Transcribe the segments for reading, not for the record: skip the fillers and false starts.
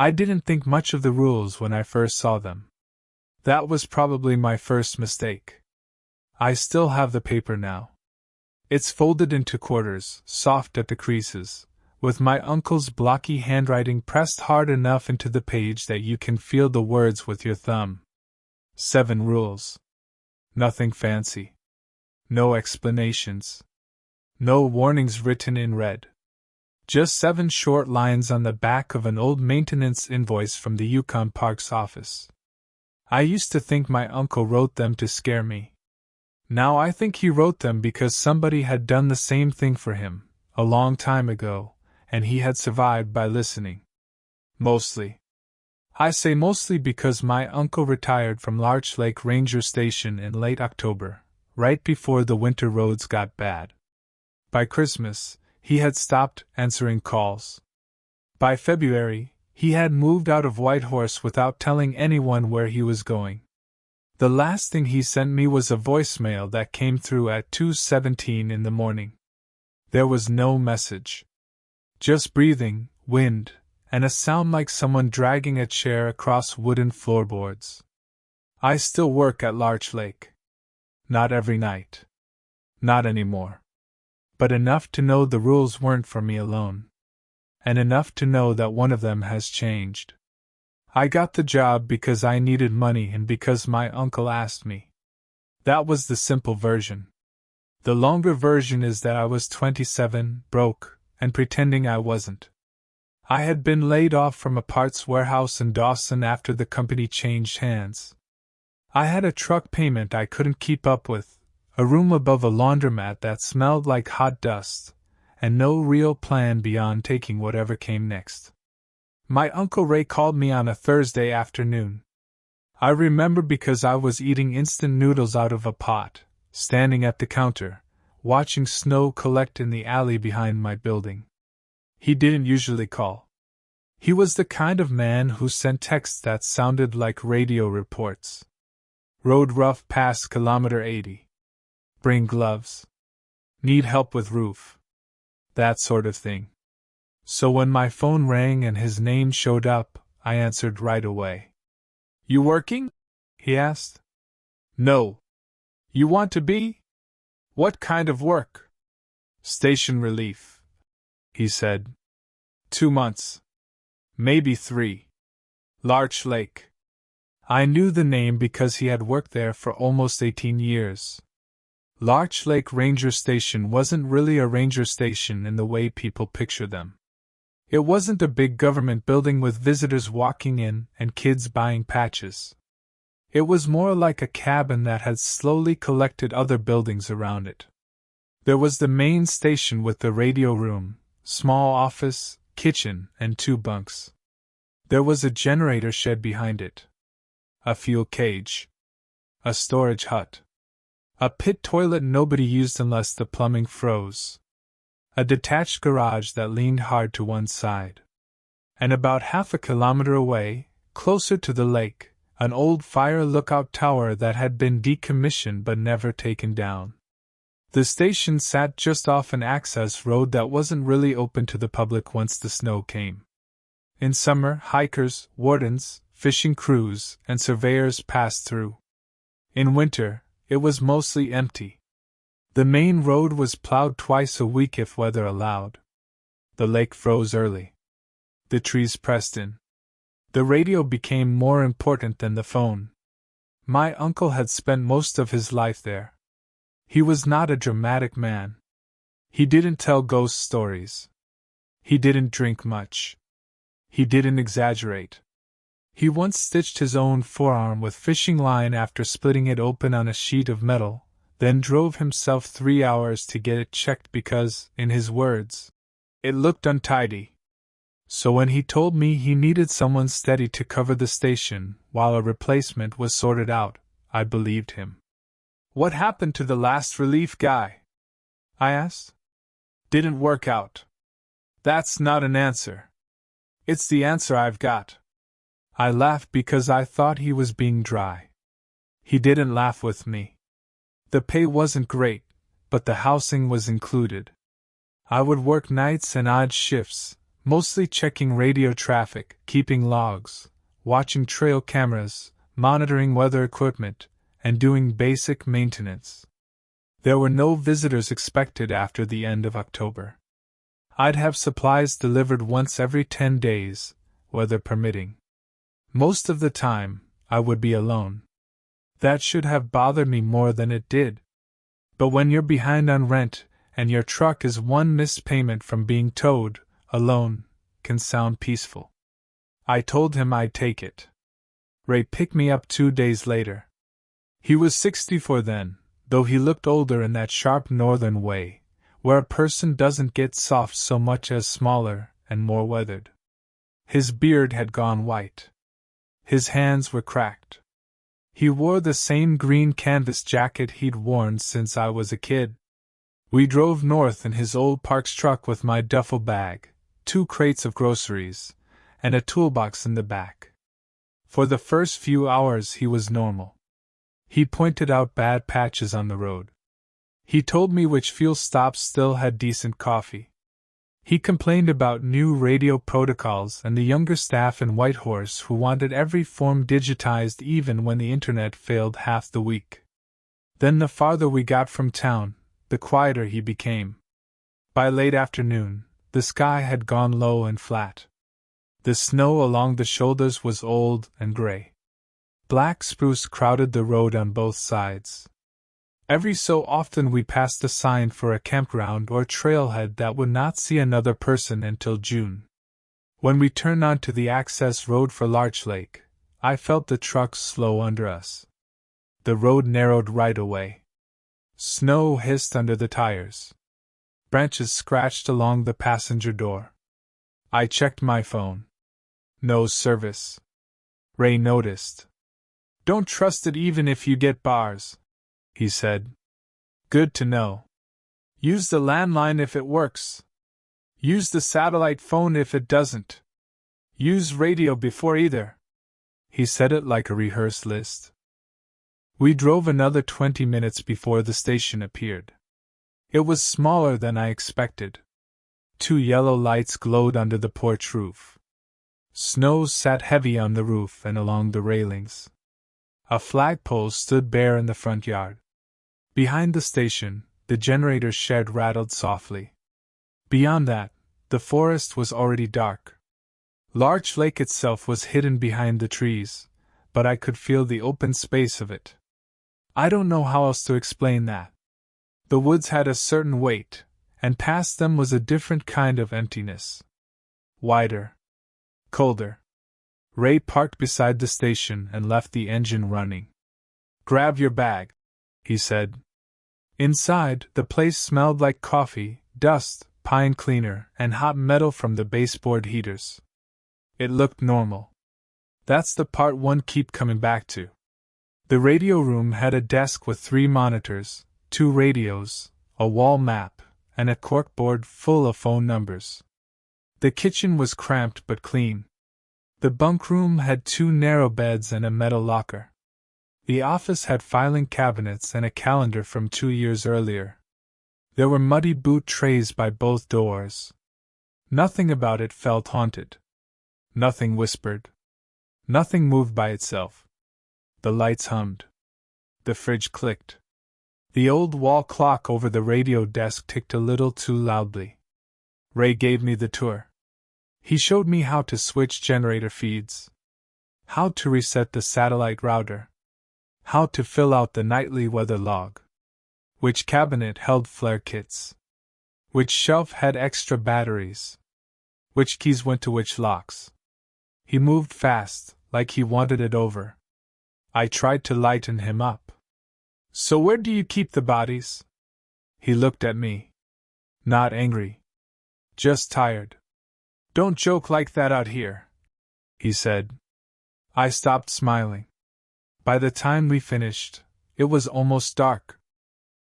I didn't think much of the rules when I first saw them. That was probably my first mistake. I still have the paper now. It's folded into quarters, soft at the creases, with my uncle's blocky handwriting pressed hard enough into the page that you can feel the words with your thumb. 7 rules. Nothing fancy. No explanations. No warnings written in red. Just 7 short lines on the back of an old maintenance invoice from the Yukon Park's office. I used to think my uncle wrote them to scare me. Now I think he wrote them because somebody had done the same thing for him, a long time ago, and he had survived by listening. Mostly. I say mostly because my uncle retired from Larch Lake Ranger Station in late October, right before the winter roads got bad. By Christmas, he had stopped answering calls. By February, he had moved out of Whitehorse without telling anyone where he was going. The last thing he sent me was a voicemail that came through at 2:17 in the morning. There was no message. Just breathing, wind, and a sound like someone dragging a chair across wooden floorboards. I still work at Larch Lake. Not every night. Not anymore. But enough to know the rules weren't for me alone. And enough to know that one of them has changed. I got the job because I needed money and because my uncle asked me. That was the simple version. The longer version is that I was 27, broke, and pretending I wasn't. I had been laid off from a parts warehouse in Dawson after the company changed hands. I had a truck payment I couldn't keep up with, a room above a laundromat that smelled like hot dust, and no real plan beyond taking whatever came next. My Uncle Ray called me on a Thursday afternoon. I remember because I was eating instant noodles out of a pot, standing at the counter, watching snow collect in the alley behind my building. He didn't usually call. He was the kind of man who sent texts that sounded like radio reports. Road rough past kilometer 80. Bring gloves. Need help with roof. That sort of thing. So when my phone rang and his name showed up, I answered right away. You working? He asked. No. You want to be? What kind of work? Station relief, he said. 2 months. Maybe 3. Larch Lake. I knew the name because he had worked there for almost 18 years. Larch Lake Ranger Station wasn't really a ranger station in the way people picture them. It wasn't a big government building with visitors walking in and kids buying patches. It was more like a cabin that had slowly collected other buildings around it. There was the main station with the radio room, small office, kitchen, and 2 bunks. There was a generator shed behind it. A fuel cage. A storage hut. A pit toilet nobody used unless the plumbing froze. A detached garage that leaned hard to one side. And about half a kilometer away, closer to the lake, an old fire lookout tower that had been decommissioned but never taken down. The station sat just off an access road that wasn't really open to the public once the snow came. In summer, hikers, wardens, fishing crews, and surveyors passed through. In winter, it was mostly empty. The main road was plowed twice a week if weather allowed. The lake froze early. The trees pressed in. The radio became more important than the phone. My uncle had spent most of his life there. He was not a dramatic man. He didn't tell ghost stories. He didn't drink much. He didn't exaggerate. He once stitched his own forearm with fishing line after splitting it open on a sheet of metal, then drove himself 3 hours to get it checked because, in his words, it looked untidy. So when he told me he needed someone steady to cover the station while a replacement was sorted out, I believed him. What happened to the last relief guy? I asked. Didn't work out. That's not an answer. It's the answer I've got. I laughed because I thought he was being dry. He didn't laugh with me. The pay wasn't great, but the housing was included. I would work nights and odd shifts, mostly checking radio traffic, keeping logs, watching trail cameras, monitoring weather equipment, and doing basic maintenance. There were no visitors expected after the end of October. I'd have supplies delivered once every 10 days, weather permitting. Most of the time, I would be alone. That should have bothered me more than it did. But when you're behind on rent, and your truck is one missed payment from being towed, alone, can sound peaceful. I told him I'd take it. Ray picked me up 2 days later. He was 64 then, though he looked older in that sharp northern way, where a person doesn't get soft so much as smaller and more weathered. His beard had gone white. His hands were cracked. He wore the same green canvas jacket he'd worn since I was a kid. We drove north in his old Parks truck with my duffel bag, 2 crates of groceries, and a toolbox in the back. For the first few hours he was normal. He pointed out bad patches on the road. He told me which fuel stops still had decent coffee. He complained about new radio protocols and the younger staff in Whitehorse who wanted every form digitized even when the internet failed half the week. Then the farther we got from town, the quieter he became. By late afternoon, the sky had gone low and flat. The snow along the shoulders was old and gray. Black spruce crowded the road on both sides. Every so often we passed a sign for a campground or trailhead that would not see another person until June. When we turned onto the access road for Larch Lake, I felt the truck slow under us. The road narrowed right away. Snow hissed under the tires. Branches scratched along the passenger door. I checked my phone. No service. Ray noticed. "Don't trust it even if you get bars," he said. "Good to know. Use the landline if it works. Use the satellite phone if it doesn't. Use radio before either." He said it like a rehearsed list. We drove another 20 minutes before the station appeared. It was smaller than I expected. 2 yellow lights glowed under the porch roof. Snow sat heavy on the roof and along the railings. A flagpole stood bare in the front yard. Behind the station, the generator shed rattled softly. Beyond that, the forest was already dark. Larch Lake itself was hidden behind the trees, but I could feel the open space of it. I don't know how else to explain that. The woods had a certain weight, and past them was a different kind of emptiness. Wider. Colder. Ray parked beside the station and left the engine running. "Grab your bag," he said. Inside, the place smelled like coffee, dust, pine cleaner, and hot metal from the baseboard heaters. It looked normal. That's the part one keep coming back to. The radio room had a desk with 3 monitors, 2 radios, a wall map, and a corkboard full of phone numbers. The kitchen was cramped but clean. The bunk room had 2 narrow beds and a metal locker. The office had filing cabinets and a calendar from 2 years earlier. There were muddy boot trays by both doors. Nothing about it felt haunted. Nothing whispered. Nothing moved by itself. The lights hummed. The fridge clicked. The old wall clock over the radio desk ticked a little too loudly. Ray gave me the tour. He showed me how to switch generator feeds, how to reset the satellite router, how to fill out the nightly weather log, which cabinet held flare kits, which shelf had extra batteries, which keys went to which locks. He moved fast, like he wanted it over. I tried to lighten him up. "So where do you keep the bodies?" He looked at me. Not angry. Just tired. "Don't joke like that out here," he said. I stopped smiling. By the time we finished, it was almost dark.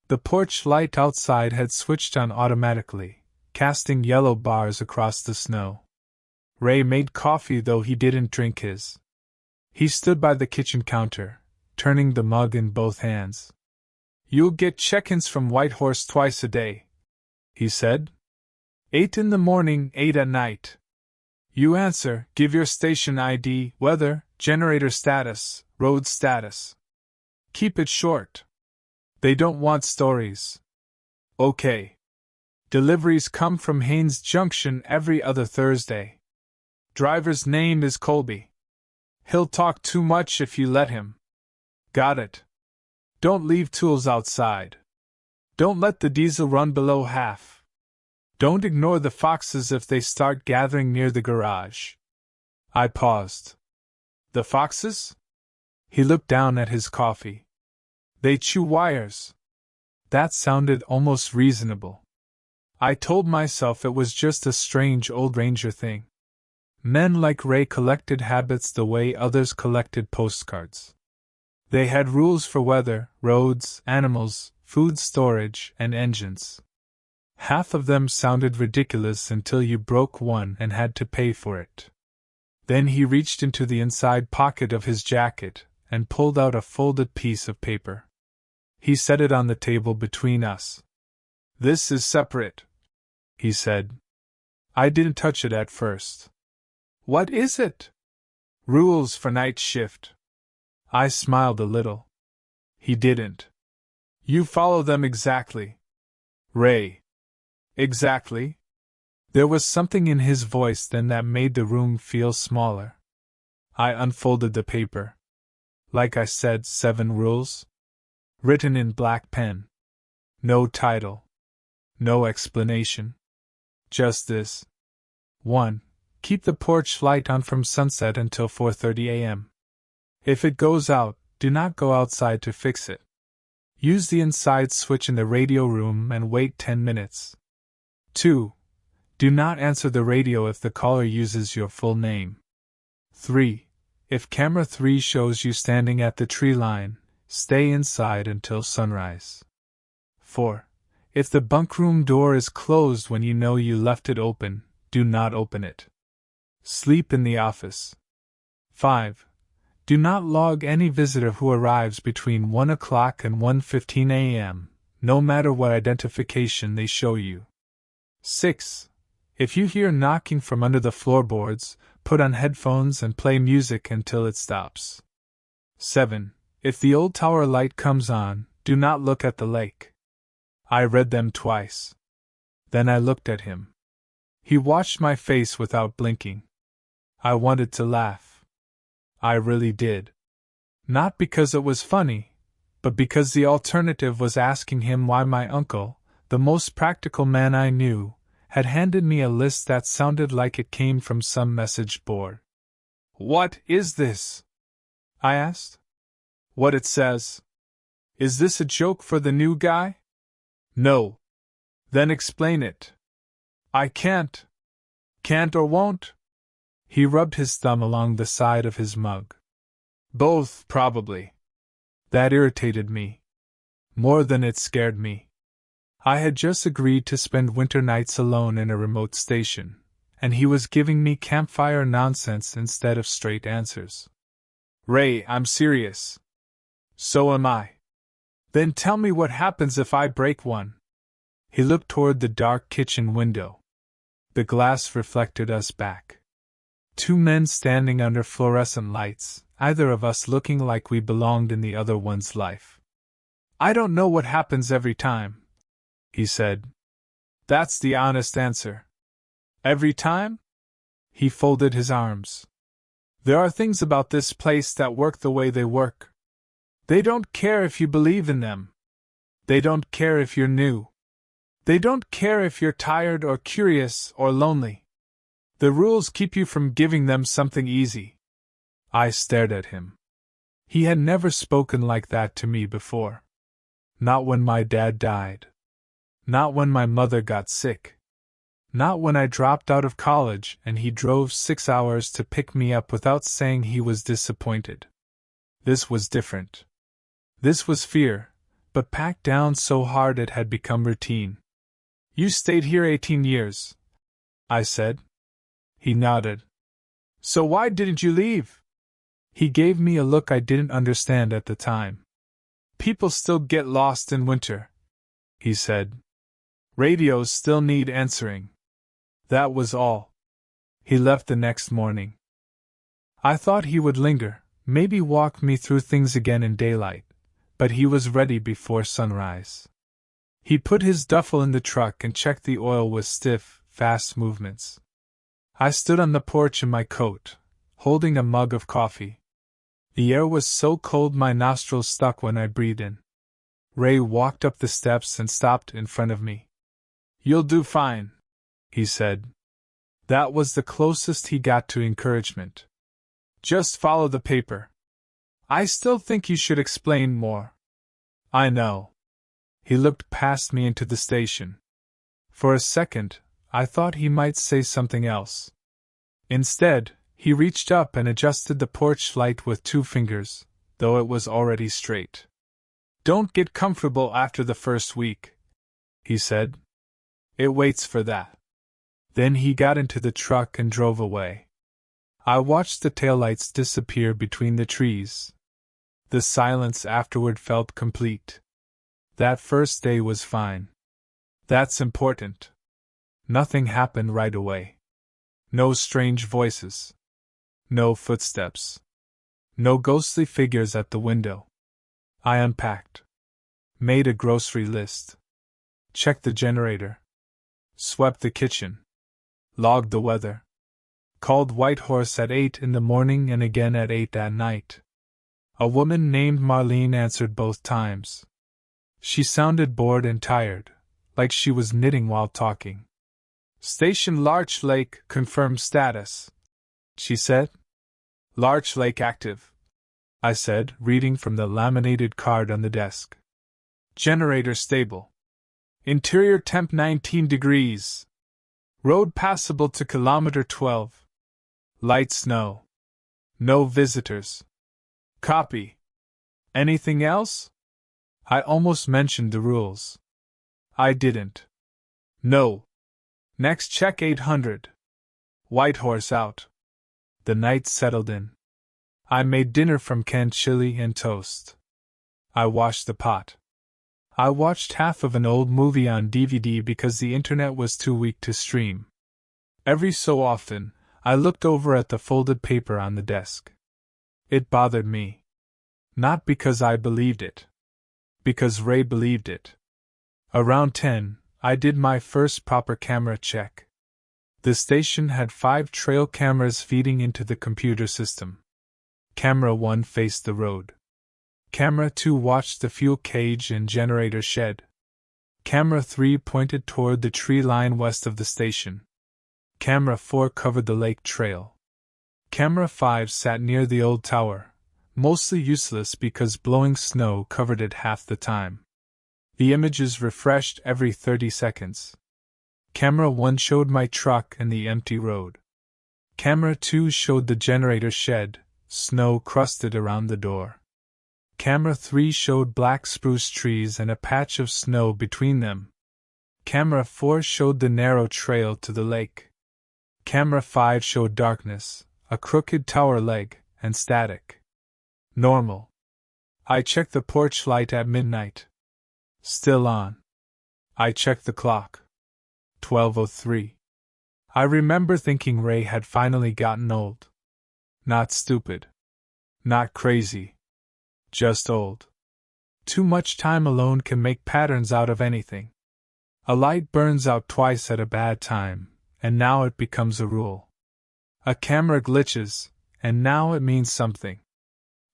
The porch light outside had switched on automatically, casting yellow bars across the snow. Ray made coffee, though he didn't drink his. He stood by the kitchen counter, turning the mug in both hands. "You'll get check-ins from Whitehorse twice a day," he said. 8 in the morning, 8 at night. You answer, give your station ID, weather, generator status, road status. Keep it short. They don't want stories. Okay. Deliveries come from Haynes Junction every other Thursday. Driver's name is Colby. He'll talk too much if you let him. Got it. Don't leave tools outside. Don't let the diesel run below half. Don't ignore the foxes if they start gathering near the garage. I paused. The foxes? He looked down at his coffee. They chew wires. That sounded almost reasonable. I told myself it was just a strange old ranger thing. Men like Ray collected habits the way others collected postcards. They had rules for weather, roads, animals, food storage, and engines. Half of them sounded ridiculous until you broke one and had to pay for it. Then he reached into the inside pocket of his jacket and pulled out a folded piece of paper. He set it on the table between us. This is separate, he said. I didn't touch it at first. What is it? Rules for night shift. I smiled a little. He didn't. You follow them exactly. Ray. Exactly? There was something in his voice then that made the room feel smaller. I unfolded the paper. Like I said, 7 rules. Written in black pen. No title. No explanation. Just this. 1. Keep the porch light on from sunset until 4:30 a.m. If it goes out, do not go outside to fix it. Use the inside switch in the radio room and wait 10 minutes. 2. Do not answer the radio if the caller uses your full name. 3. If camera 3 shows you standing at the tree line, stay inside until sunrise. 4. If the bunkroom door is closed when you know you left it open, do not open it. Sleep in the office. 5. Do not log any visitor who arrives between 1 o'clock and 1:15 a.m., no matter what identification they show you. 6. If you hear knocking from under the floorboards, put on headphones and play music until it stops. 7. If the old tower light comes on, do not look at the lake. I read them twice. Then I looked at him. He watched my face without blinking. I wanted to laugh. I really did. Not because it was funny, but because the alternative was asking him why my uncle, the most practical man I knew, had handed me a list that sounded like it came from some message board. What is this? I asked. What it says. Is this a joke for the new guy? No. Then explain it. I can't. Can't or won't? He rubbed his thumb along the side of his mug. Both, probably. That irritated me. More than it scared me. I had just agreed to spend winter nights alone in a remote station, and he was giving me campfire nonsense instead of straight answers. Ray, I'm serious. So am I. Then tell me what happens if I break one. He looked toward the dark kitchen window. The glass reflected us back. 2 men standing under fluorescent lights, either of us looking like we belonged in the other one's life. I don't know what happens every time, he said. That's the honest answer. Every time? He folded his arms. There are things about this place that work the way they work. They don't care if you believe in them. They don't care if you're new. They don't care if you're tired or curious or lonely. The rules keep you from giving them something easy. I stared at him. He had never spoken like that to me before. Not when my dad died. Not when my mother got sick. Not when I dropped out of college and he drove 6 hours to pick me up without saying he was disappointed. This was different. This was fear, but packed down so hard it had become routine. You stayed here 18 years, I said. He nodded. So why didn't you leave? He gave me a look I didn't understand at the time. People still get lost in winter, he said. Radios still need answering. That was all. He left the next morning. I thought he would linger, maybe walk me through things again in daylight, but he was ready before sunrise. He put his duffel in the truck and checked the oil with stiff, fast movements. I stood on the porch in my coat, holding a mug of coffee. The air was so cold my nostrils stuck when I breathed in. Ray walked up the steps and stopped in front of me. "You'll do fine," he said. That was the closest he got to encouragement. "Just follow the paper. I still think you should explain more." "I know." He looked past me into the station. For a second, I thought he might say something else. Instead, he reached up and adjusted the porch light with 2 fingers, though it was already straight. "Don't get comfortable after the first week," he said. "It waits for that." Then he got into the truck and drove away. I watched the taillights disappear between the trees. The silence afterward felt complete. That first day was fine. That's important. Nothing happened right away. No strange voices. No footsteps. No ghostly figures at the window. I unpacked. Made a grocery list. Checked the generator. Swept the kitchen. Logged the weather. Called Whitehorse at 8 in the morning and again at 8 at night. A woman named Marlene answered both times. She sounded bored and tired, like she was knitting while talking. "Station Larch Lake confirmed status," she said. "Larch Lake active," I said, reading from the laminated card on the desk. "Generator stable. Interior temp 19 degrees. Road passable to kilometer 12. Light snow. No visitors." "Copy. Anything else?" I almost mentioned the rules. I didn't. "No. Next check 800. Whitehorse out." The night settled in. I made dinner from canned chili and toast. I washed the pot. I watched half of an old movie on DVD because the internet was too weak to stream. Every so often, I looked over at the folded paper on the desk. It bothered me. Not because I believed it. Because Ray believed it. Around 10, I did my first proper camera check. The station had 5 trail cameras feeding into the computer system. Camera 1 faced the road. Camera 2 watched the fuel cage and generator shed. Camera 3 pointed toward the tree line west of the station. Camera 4 covered the lake trail. Camera 5 sat near the old tower, mostly useless because blowing snow covered it half the time. The images refreshed every 30 seconds. Camera 1 showed my truck and the empty road. Camera 2 showed the generator shed, snow crusted around the door. Camera 3 showed black spruce trees and a patch of snow between them. Camera 4 showed the narrow trail to the lake. Camera 5 showed darkness, a crooked tower leg, and static. Normal. I checked the porch light at midnight. Still on. I checked the clock. 12:03. I remember thinking Ray had finally gotten old. Not stupid. Not crazy. Just old. Too much time alone can make patterns out of anything. A light burns out twice at a bad time, and now it becomes a rule. A camera glitches, and now it means something.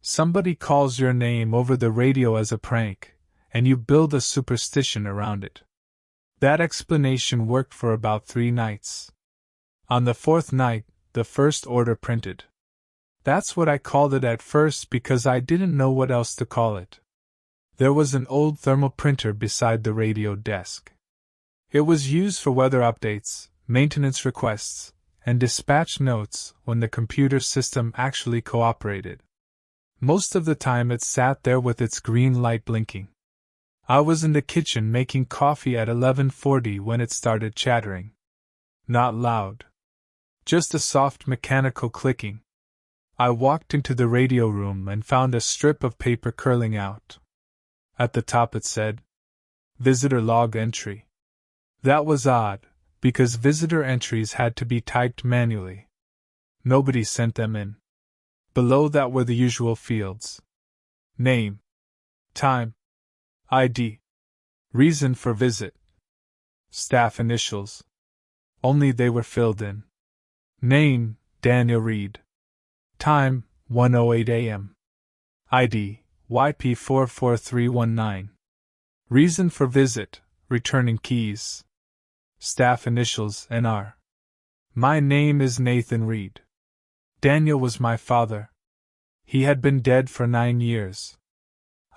Somebody calls your name over the radio as a prank, and you build a superstition around it. That explanation worked for about 3 nights. On the 4th night, the first order printed. That's what I called it at first because I didn't know what else to call it. There was an old thermal printer beside the radio desk. It was used for weather updates, maintenance requests, and dispatch notes when the computer system actually cooperated. Most of the time it sat there with its green light blinking. I was in the kitchen making coffee at 11:40 when it started chattering. Not loud. Just a soft mechanical clicking. I walked into the radio room and found a strip of paper curling out. At the top it said, "Visitor log entry." That was odd, because visitor entries had to be typed manually. Nobody sent them in. Below that were the usual fields: name, time, ID, reason for visit, staff initials. Only they were filled in. Name, Daniel Reed. Time, 1:08 a.m. ID, YP44319. Reason for visit, returning keys. Staff initials, NR. My name is Nathan Reed. Daniel was my father. He had been dead for 9 years.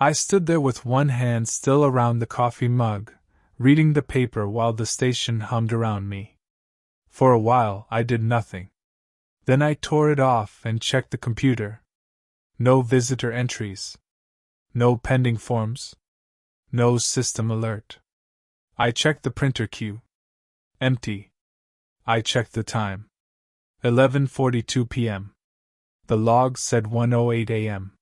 I stood there with one hand still around the coffee mug, reading the paper while the station hummed around me. For a while I did nothing. Then I tore it off and checked the computer. No visitor entries. No pending forms. No system alert. I checked the printer queue. Empty. I checked the time. 11:42 p.m. The log said 1:08 a.m.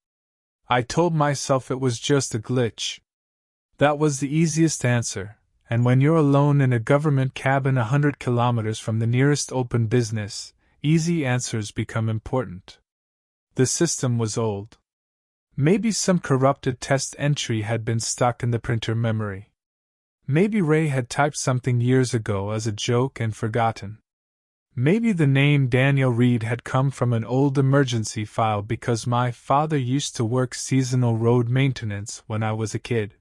I told myself it was just a glitch. That was the easiest answer, and when you're alone in a government cabin 100 kilometers from the nearest open business, easy answers become important. The system was old. Maybe some corrupted test entry had been stuck in the printer memory. Maybe Ray had typed something years ago as a joke and forgotten. Maybe the name Daniel Reed had come from an old emergency file because my father used to work seasonal road maintenance when I was a kid.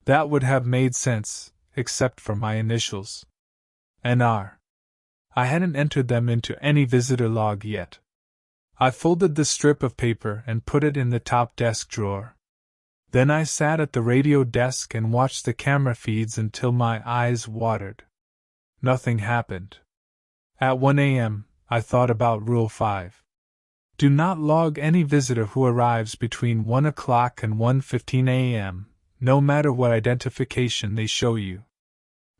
That would have made sense, except for my initials. NR. I hadn't entered them into any visitor log yet. I folded the strip of paper and put it in the top desk drawer. Then I sat at the radio desk and watched the camera feeds until my eyes watered. Nothing happened. At 1 a.m., I thought about Rule 5. Do not log any visitor who arrives between 1 o'clock and 1:15 a.m., no matter what identification they show you.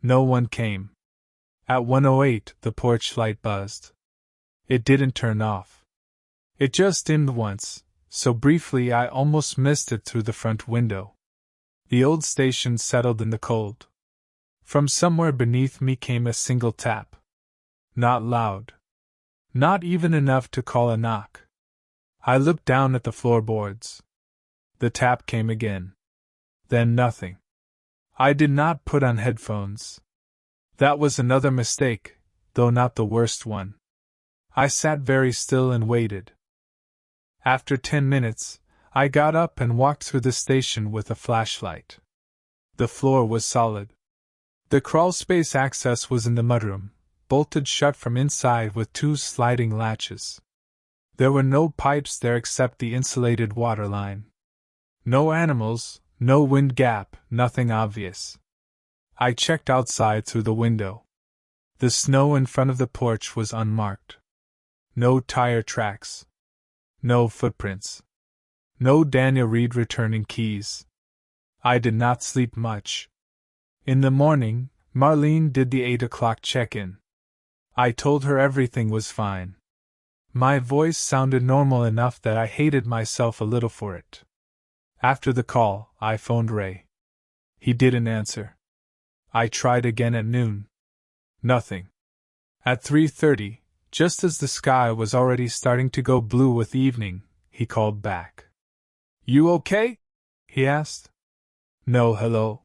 No one came. At 1:08, the porch light buzzed. It didn't turn off. It just dimmed once, so briefly I almost missed it through the front window. The old station settled in the cold. From somewhere beneath me came a single tap. Not loud. Not even enough to call a knock. I looked down at the floorboards. The tap came again. Then nothing. I did not put on headphones. That was another mistake, though not the worst one. I sat very still and waited. After 10 minutes, I got up and walked through the station with a flashlight. The floor was solid. The crawlspace access was in the mudroom, bolted shut from inside with 2 sliding latches. There were no pipes there except the insulated water line. No animals, no wind gap, nothing obvious. I checked outside through the window. The snow in front of the porch was unmarked. No tire tracks. No footprints. No Daniel Reed returning keys. I did not sleep much. In the morning, Marlene did the 8 o'clock check-in. I told her everything was fine. My voice sounded normal enough that I hated myself a little for it. After the call, I phoned Ray. He didn't answer. I tried again at noon. Nothing. At 3:30, just as the sky was already starting to go blue with evening, he called back. "You okay?" he asked. No hello.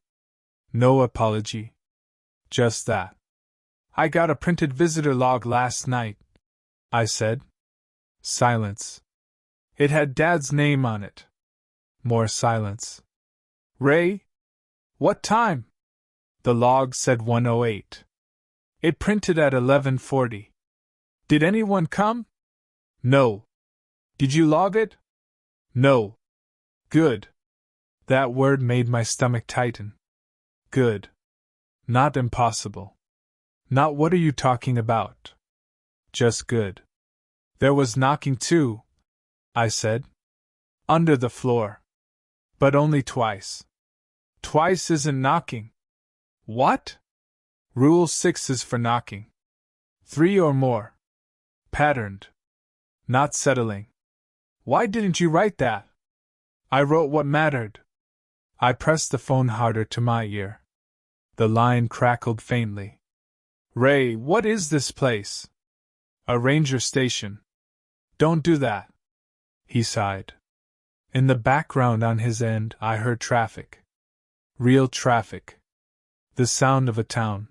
No apology. Just that. "I got a printed visitor log last night," I said. Silence. "It had Dad's name on it." More silence. "Ray? What time?" The log said 1:08. "It printed at 11:40. Did anyone come?" "No." "Did you log it?" "No." "Good." That word made my stomach tighten. Good. Not impossible. Not what are you talking about? Just good. "There was knocking too," I said. "Under the floor. But only twice." "Twice isn't knocking." "What?" "Rule 6 is for knocking. 3 or more. Patterned. Not settling." "Why didn't you write that?" "I wrote what mattered." I pressed the phone harder to my ear. The line crackled faintly. Ray, what is this place? A ranger station. Don't do that. He sighed. In the background on his end, I heard traffic. Real traffic. The sound of a town.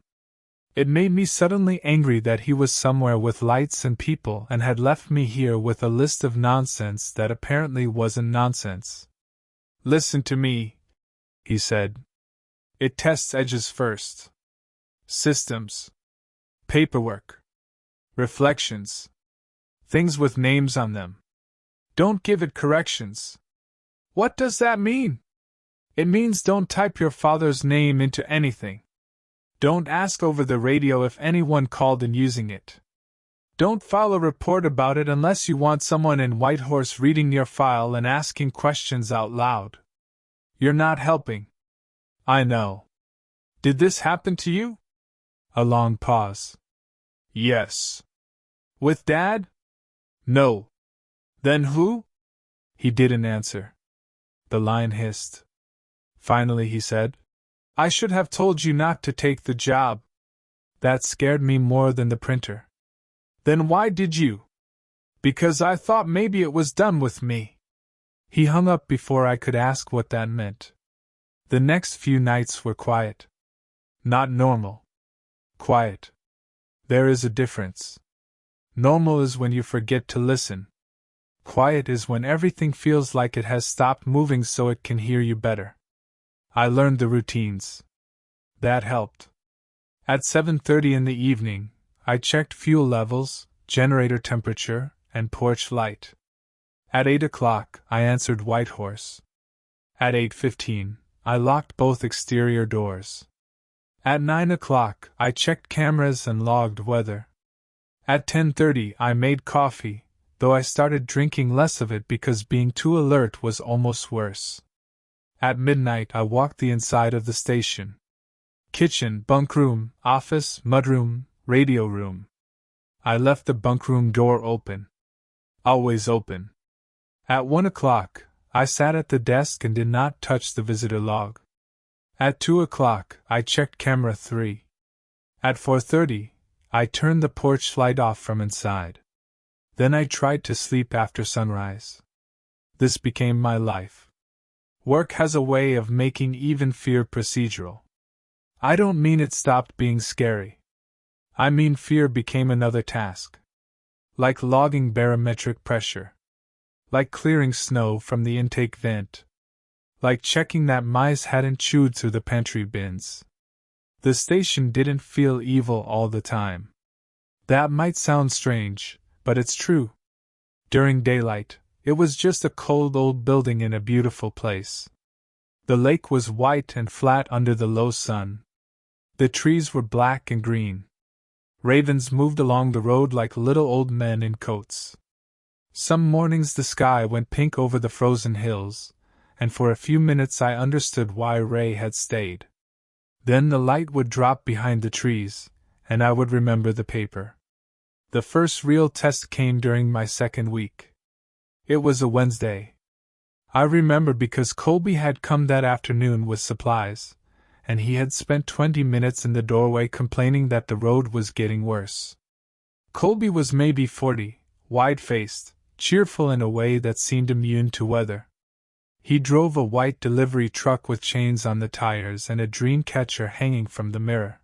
It made me suddenly angry that he was somewhere with lights and people and had left me here with a list of nonsense that apparently wasn't nonsense. Listen to me, he said. It tests edges first. Systems. Paperwork. Reflections. Things with names on them. Don't give it corrections. What does that mean? It means don't type your father's name into anything. Don't ask over the radio if anyone called in using it. Don't file a report about it unless you want someone in Whitehorse reading your file and asking questions out loud. You're not helping. I know. Did this happen to you? A long pause. Yes. With Dad? No. Then who? He didn't answer. The line hissed. Finally he said, I should have told you not to take the job. That scared me more than the printer. Then why did you? Because I thought maybe it was done with me. He hung up before I could ask what that meant. The next few nights were quiet. Not normal. Quiet. There is a difference. Normal is when you forget to listen. Quiet is when everything feels like it has stopped moving so it can hear you better. I learned the routines. That helped. At 7:30 in the evening, I checked fuel levels, generator temperature, and porch light. At 8 o'clock, I answered Whitehorse. At 8:15, I locked both exterior doors. At 9 o'clock, I checked cameras and logged weather. At 10:30, I made coffee, though I started drinking less of it because being too alert was almost worse. At midnight, I walked the inside of the station. Kitchen, bunk room, office, mudroom, radio room. I left the bunk room door open. Always open. At 1 o'clock, I sat at the desk and did not touch the visitor log. At 2 o'clock, I checked camera 3. At 4:30, I turned the porch light off from inside. Then I tried to sleep after sunrise. This became my life. Work has a way of making even fear procedural. I don't mean it stopped being scary. I mean fear became another task. Like logging barometric pressure. Like clearing snow from the intake vent. Like checking that mice hadn't chewed through the pantry bins. The station didn't feel evil all the time. That might sound strange, but it's true. During daylight, it was just a cold old building in a beautiful place. The lake was white and flat under the low sun. The trees were black and green. Ravens moved along the road like little old men in coats. Some mornings the sky went pink over the frozen hills, and for a few minutes I understood why Ray had stayed. Then the light would drop behind the trees, and I would remember the paper. The first real test came during my second week. It was a Wednesday. I remember because Colby had come that afternoon with supplies, and he had spent 20 minutes in the doorway complaining that the road was getting worse. Colby was maybe 40, wide-faced, cheerful in a way that seemed immune to weather. He drove a white delivery truck with chains on the tires and a dream catcher hanging from the mirror.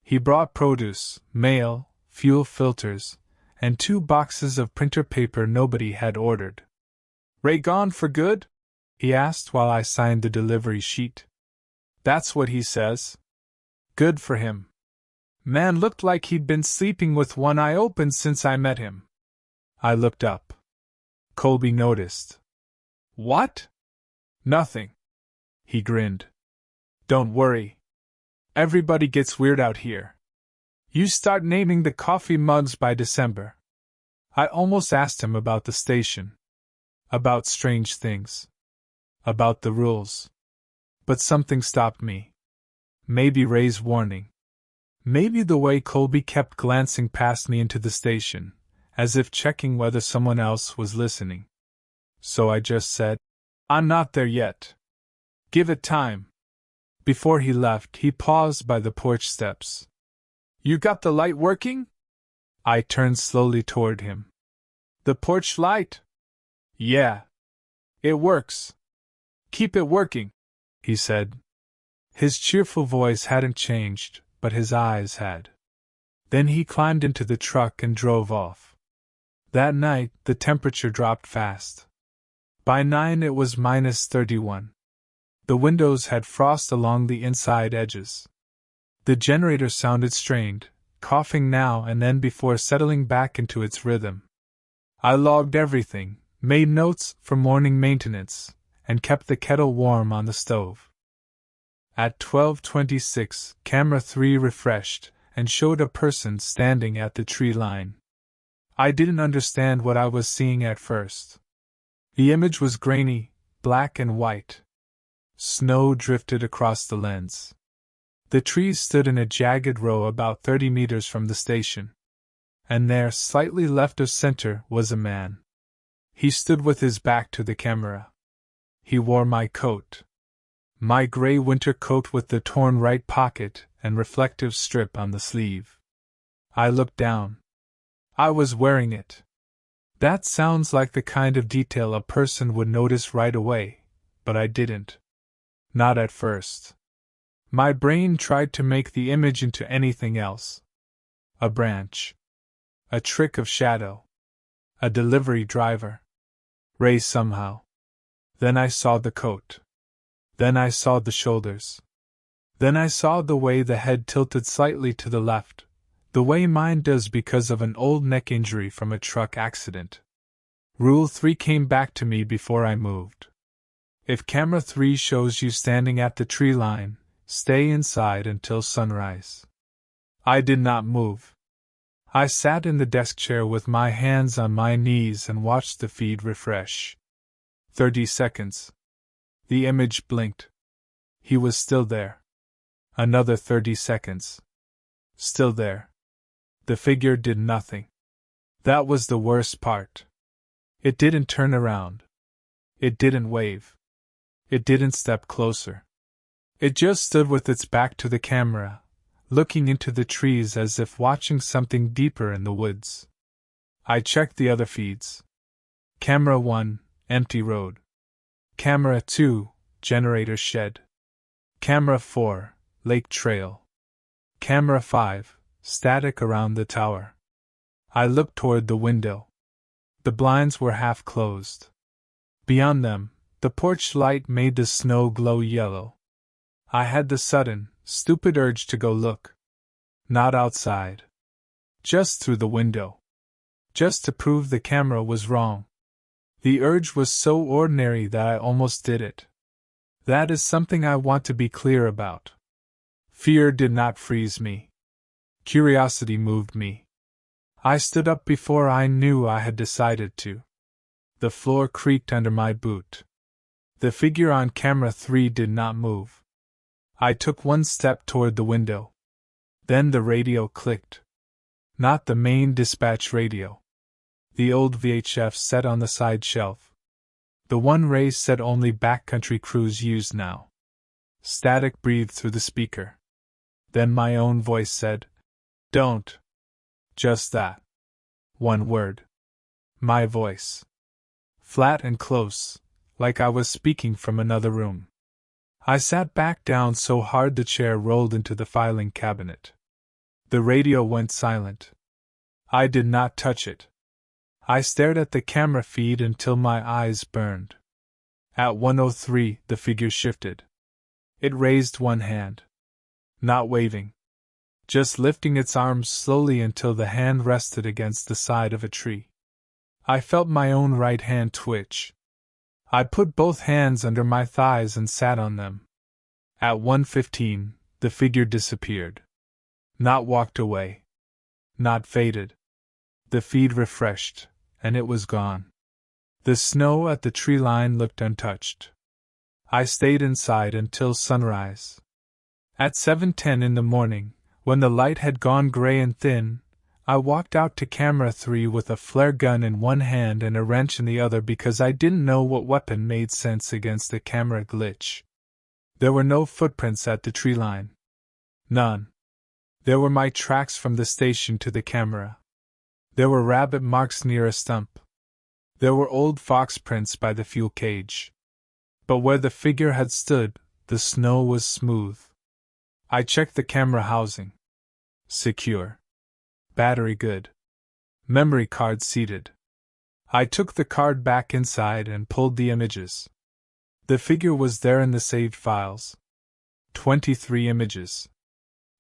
He brought produce, mail, fuel filters, and 2 boxes of printer paper nobody had ordered. Ray gone for good? He asked while I signed the delivery sheet. That's what he says. Good for him. Man looked like he'd been sleeping with one eye open since I met him. I looked up. Colby noticed. What? Nothing. He grinned. Don't worry. Everybody gets weird out here. You start naming the coffee mugs by December. I almost asked him about the station. About strange things. About the rules. But something stopped me. Maybe Ray's warning. Maybe the way Colby kept glancing past me into the station, as if checking whether someone else was listening. So I just said, I'm not there yet. Give it time. Before he left, he paused by the porch steps. You got the light working? I turned slowly toward him. The porch light? Yeah. It works. Keep it working, he said. His cheerful voice hadn't changed, but his eyes had. Then he climbed into the truck and drove off. That night, the temperature dropped fast. By 9 it was -31. The windows had frost along the inside edges. The generator sounded strained, coughing now and then before settling back into its rhythm. I logged everything, made notes for morning maintenance, and kept the kettle warm on the stove. At 12:26, camera 3 refreshed and showed a person standing at the tree line. I didn't understand what I was seeing at first. The image was grainy, black and white. Snow drifted across the lens. The trees stood in a jagged row about 30 meters from the station. And there, slightly left of center, was a man. He stood with his back to the camera. He wore my coat. My gray winter coat with the torn right pocket and reflective strip on the sleeve. I looked down. I was wearing it. That sounds like the kind of detail a person would notice right away, but I didn't. Not at first. My brain tried to make the image into anything else. A branch. A trick of shadow. A delivery driver. Ray somehow. Then I saw the coat. Then I saw the shoulders. Then I saw the way the head tilted slightly to the left, the way mine does because of an old neck injury from a truck accident. Rule 3 came back to me before I moved. If camera 3 shows you standing at the tree line, stay inside until sunrise. I did not move. I sat in the desk chair with my hands on my knees and watched the feed refresh. 30 seconds. The image blinked. He was still there. Another 30 seconds. Still there. The figure did nothing. That was the worst part. It didn't turn around. It didn't wave. It didn't step closer. It just stood with its back to the camera, looking into the trees as if watching something deeper in the woods. I checked the other feeds. Camera 1, empty road. Camera 2, generator shed. Camera 4, lake trail. Camera 5, static around the tower. I looked toward the window. The blinds were half closed. Beyond them, the porch light made the snow glow yellow. I had the sudden, stupid urge to go look. Not outside. Just through the window. Just to prove the camera was wrong. The urge was so ordinary that I almost did it. That is something I want to be clear about. Fear did not freeze me. Curiosity moved me. I stood up before I knew I had decided to. The floor creaked under my boot. The figure on camera 3 did not move. I took one step toward the window. Then the radio clicked. Not the main dispatch radio. The old VHF set on the side shelf. The one Ray said only backcountry crews used now. Static breathed through the speaker. Then my own voice said, "Don't." Just that. One word. My voice. Flat and close, like I was speaking from another room. I sat back down so hard the chair rolled into the filing cabinet. The radio went silent. I did not touch it. I stared at the camera feed until my eyes burned. At 1:03, the figure shifted. It raised one hand. Not waving. Just lifting its arms slowly until the hand rested against the side of a tree. I felt my own right hand twitch. I put both hands under my thighs and sat on them. At 1:15, the figure disappeared. Not walked away. Not faded. The feed refreshed, and it was gone. The snow at the tree line looked untouched. I stayed inside until sunrise. At 7:10 in the morning, when the light had gone gray and thin, I walked out to camera 3 with a flare gun in one hand and a wrench in the other because I didn't know what weapon made sense against the camera glitch. There were no footprints at the tree line. None. There were my tracks from the station to the camera. There were rabbit marks near a stump. There were old fox prints by the fuel cage. But where the figure had stood, the snow was smooth. I checked the camera housing. Secure. Battery good. Memory card seated. I took the card back inside and pulled the images. The figure was there in the saved files. 23 images.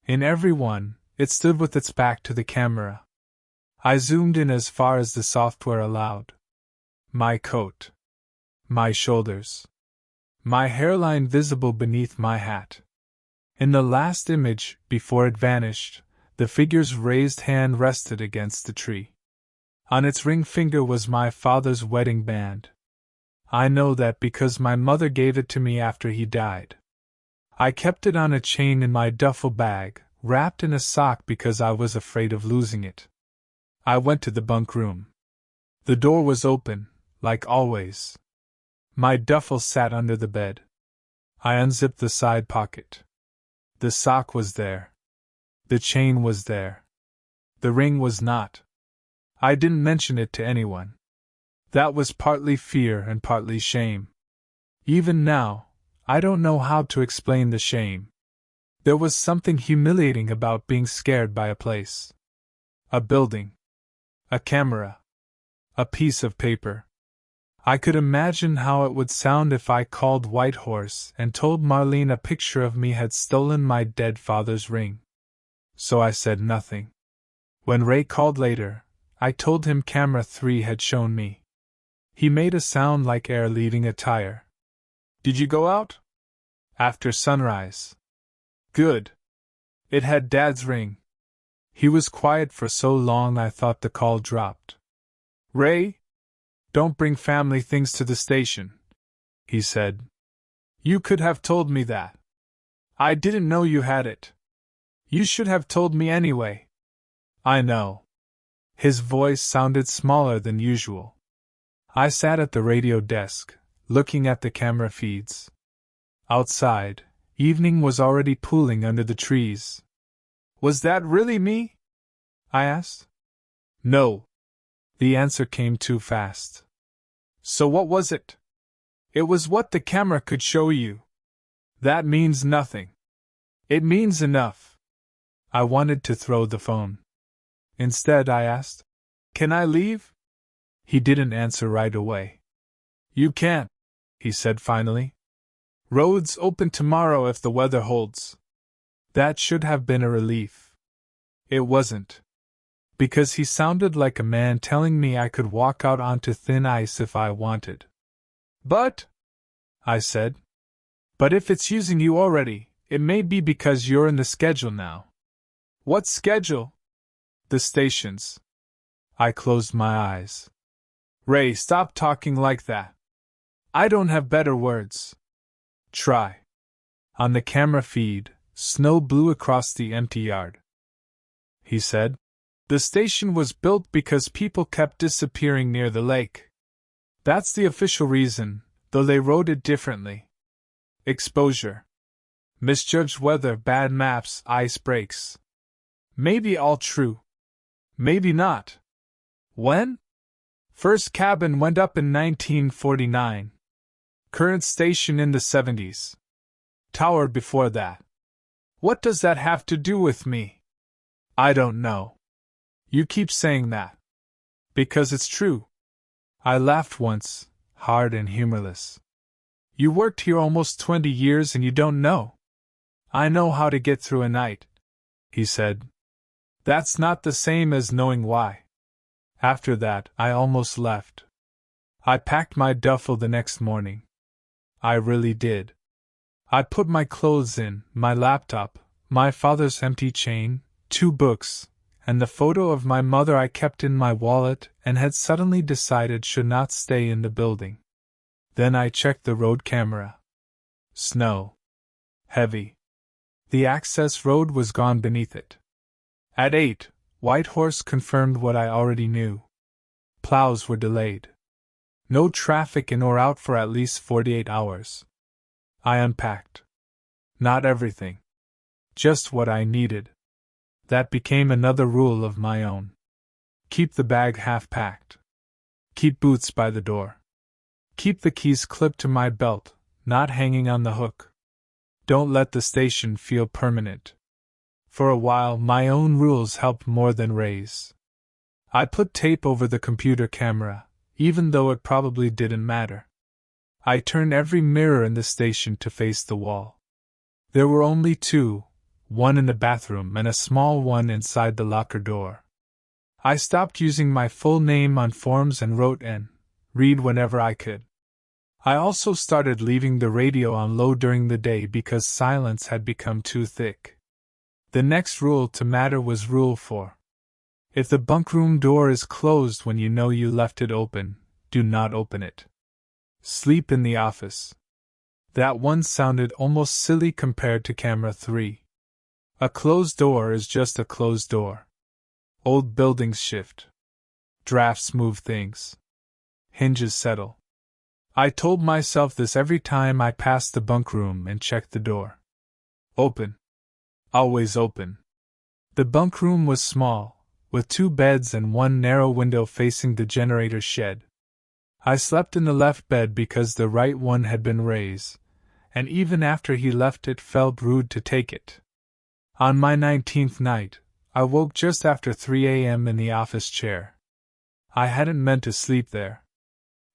In every one, it stood with its back to the camera. I zoomed in as far as the software allowed. My coat. My shoulders. My hairline visible beneath my hat. In the last image, before it vanished, the figure's raised hand rested against the tree. On its ring finger was my father's wedding band. I know that because my mother gave it to me after he died. I kept it on a chain in my duffel bag, wrapped in a sock because I was afraid of losing it. I went to the bunk room. The door was open, like always. My duffel sat under the bed. I unzipped the side pocket. The sock was there. The chain was there. The ring was not. I didn't mention it to anyone. That was partly fear and partly shame. Even now, I don't know how to explain the shame. There was something humiliating about being scared by a place. A building. A camera. A piece of paper. I could imagine how it would sound if I called Whitehorse and told Marlene a picture of me had stolen my dead father's ring. So I said nothing. When Ray called later, I told him camera 3 had shown me. He made a sound like air leaving a tire. Did you go out? After sunrise. Good. It had Dad's ring. He was quiet for so long I thought the call dropped. Ray? Don't bring family things to the station, he said. You could have told me that. I didn't know you had it. You should have told me anyway. I know. His voice sounded smaller than usual. I sat at the radio desk, looking at the camera feeds. Outside, evening was already pooling under the trees. Was that really me? I asked. No. The answer came too fast. So what was it? It was what the camera could show you. That means nothing. It means enough. I wanted to throw the phone. Instead, I asked, Can I leave? He didn't answer right away. You can't, he said finally. Roads open tomorrow if the weather holds. That should have been a relief. It wasn't. Because he sounded like a man telling me I could walk out onto thin ice if I wanted. But, I said. But if it's using you already, it may be because you're in the schedule now. What schedule? The station's. I closed my eyes. Ray, stop talking like that. I don't have better words. Try. On the camera feed, snow blew across the empty yard. He said, The station was built because people kept disappearing near the lake. That's the official reason, though they wrote it differently. Exposure. Misjudged weather, bad maps, ice breaks. Maybe all true. Maybe not. When? First cabin went up in 1949. Current station in the 70s. Tower before that. What does that have to do with me? I don't know. You keep saying that. Because it's true. I laughed once, hard and humorless. You worked here almost 20 years and you don't know. I know how to get through a night, he said. That's not the same as knowing why. After that, I almost left. I packed my duffel the next morning. I really did. I put my clothes in, my laptop, my father's empty chain, 2 books, and the photo of my mother I kept in my wallet and had suddenly decided should not stay in the building. Then I checked the road camera. Snow. Heavy. The access road was gone beneath it. At 8, Whitehorse confirmed what I already knew. Plows were delayed. No traffic in or out for at least 48 hours. I unpacked. Not everything. Just what I needed. That became another rule of my own. Keep the bag half packed. Keep boots by the door. Keep the keys clipped to my belt, not hanging on the hook. Don't let the station feel permanent. For a while, my own rules helped more than Ray's. I put tape over the computer camera, even though it probably didn't matter. I turned every mirror in the station to face the wall. There were only two, one in the bathroom and a small one inside the locker door. I stopped using my full name on forms and wrote N. Read whenever I could. I also started leaving the radio on low during the day because silence had become too thick. The next rule to matter was Rule 4. If the bunkroom door is closed when you know you left it open, do not open it. Sleep in the office. That one sounded almost silly compared to camera 3. A closed door is just a closed door. Old buildings shift. Drafts move things. Hinges settle. I told myself this every time I passed the bunkroom and checked the door. Open. Always open. The bunkroom was small, with 2 beds and one narrow window facing the generator shed. I slept in the left bed because the right one had been Ray's, and even after he left it felt rude to take it. On my 19th night, I woke just after 3 a.m. in the office chair. I hadn't meant to sleep there.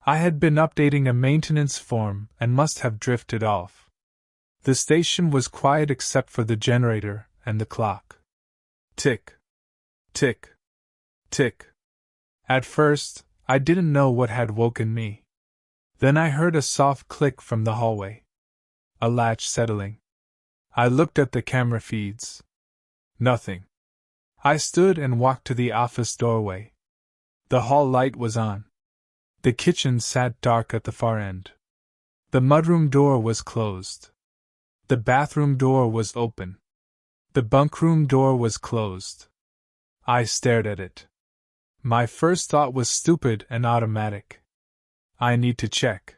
I had been updating a maintenance form and must have drifted off. The station was quiet except for the generator and the clock. Tick. Tick. Tick. At first, I didn't know what had woken me. Then I heard a soft click from the hallway. A latch settling. I looked at the camera feeds. Nothing. I stood and walked to the office doorway. The hall light was on. The kitchen sat dark at the far end. The mudroom door was closed. The bathroom door was open. The bunkroom door was closed. I stared at it. My first thought was stupid and automatic. I need to check.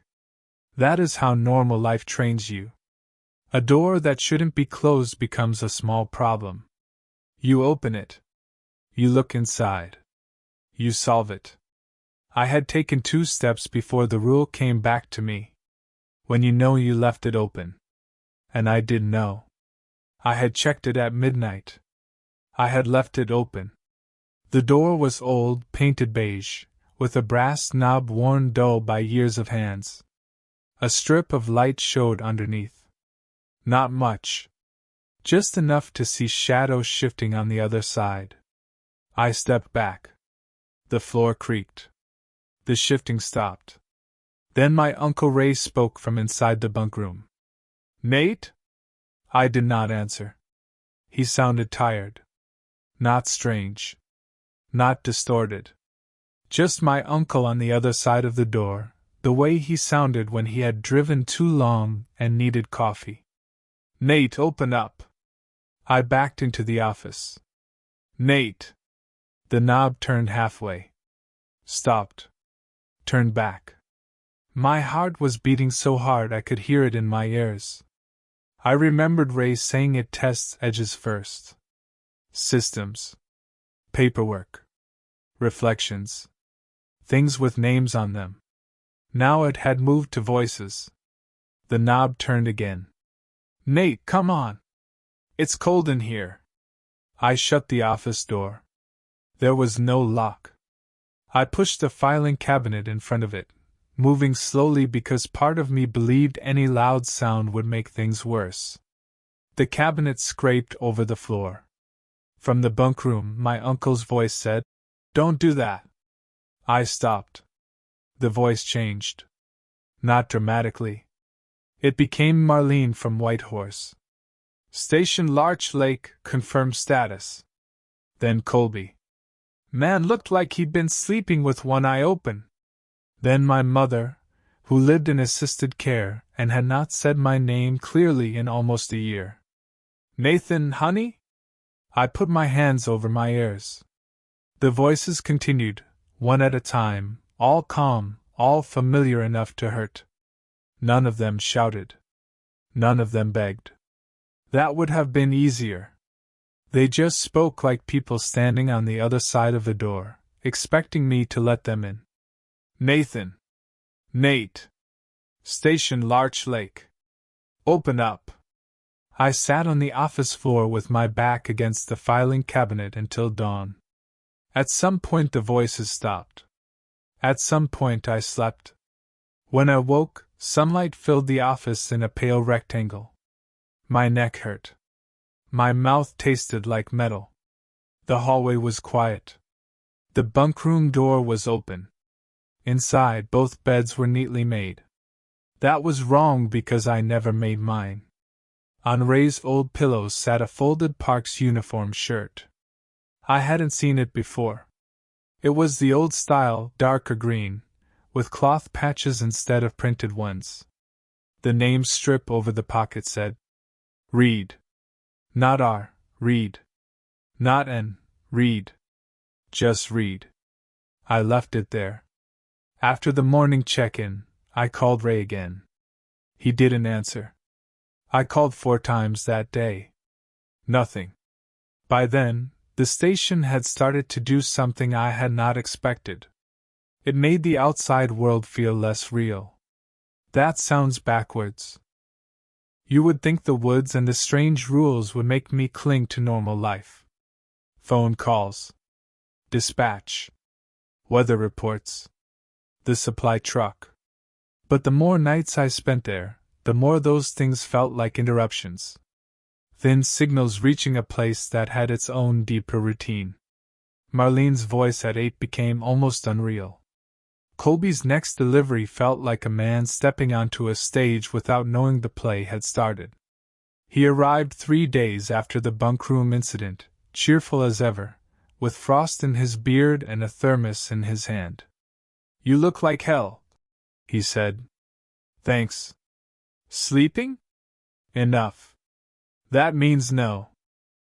That is how normal life trains you. A door that shouldn't be closed becomes a small problem. You open it. You look inside. You solve it. I had taken 2 steps before the rule came back to me. When you know you left it open. And I did know. I had checked it at midnight. I had left it open. The door was old, painted beige, with a brass knob worn dull by years of hands. A strip of light showed underneath. Not much. Just enough to see shadows shifting on the other side. I stepped back. The floor creaked. The shifting stopped. Then my Uncle Ray spoke from inside the bunkroom. "Nate?" I did not answer. He sounded tired. Not strange. Not distorted. Just my uncle on the other side of the door, the way he sounded when he had driven too long and needed coffee. "Nate, open up." I backed into the office. "Nate." The knob turned halfway. Stopped. Turned back. My heart was beating so hard I could hear it in my ears. I remembered Ray saying it tests edges first. Systems. Paperwork. Reflections. Things with names on them. Now it had moved to voices. The knob turned again. "Nate, come on. It's cold in here." I shut the office door. There was no lock. I pushed the filing cabinet in front of it, moving slowly because part of me believed any loud sound would make things worse. The cabinet scraped over the floor. From the bunkroom, my uncle's voice said, "Don't do that." I stopped. The voice changed. Not dramatically. It became Marlene from Whitehorse. "Station Larch Lake, confirmed status." Then Colby. "Man looked like he'd been sleeping with one eye open." Then my mother, who lived in assisted care and had not said my name clearly in almost a year. "Nathan, honey?" I put my hands over my ears. The voices continued, one at a time, all calm, all familiar enough to hurt. None of them shouted. None of them begged. That would have been easier. They just spoke like people standing on the other side of the door, expecting me to let them in. Nathan. Nate. Station Larch Lake. Open up. I sat on the office floor with my back against the filing cabinet until dawn. At some point the voices stopped. At some point I slept. When I woke, sunlight filled the office in a pale rectangle. My neck hurt. My mouth tasted like metal. The hallway was quiet. The bunkroom door was open. Inside, both beds were neatly made. That was wrong because I never made mine. On Ray's old pillows sat a folded Parks uniform shirt. I hadn't seen it before. It was the old style, darker green, with cloth patches instead of printed ones. The name strip over the pocket said, Reed. Not R, Reed. Not N, Reed. Just Reed. I left it there. After the morning check-in, I called Ray again. He didn't answer. I called 4 times that day. Nothing. By then, the station had started to do something I had not expected. It made the outside world feel less real. That sounds backwards. You would think the woods and the strange rules would make me cling to normal life. Phone calls. Dispatch. Weather reports. The supply truck. But the more nights I spent there, the more those things felt like interruptions. Thin signals reaching a place that had its own deeper routine. Marlene's voice at 8 became almost unreal. Colby's next delivery felt like a man stepping onto a stage without knowing the play had started. He arrived 3 days after the bunkroom incident, cheerful as ever, with frost in his beard and a thermos in his hand. You look like hell, he said. Thanks. Sleeping? Enough. That means no.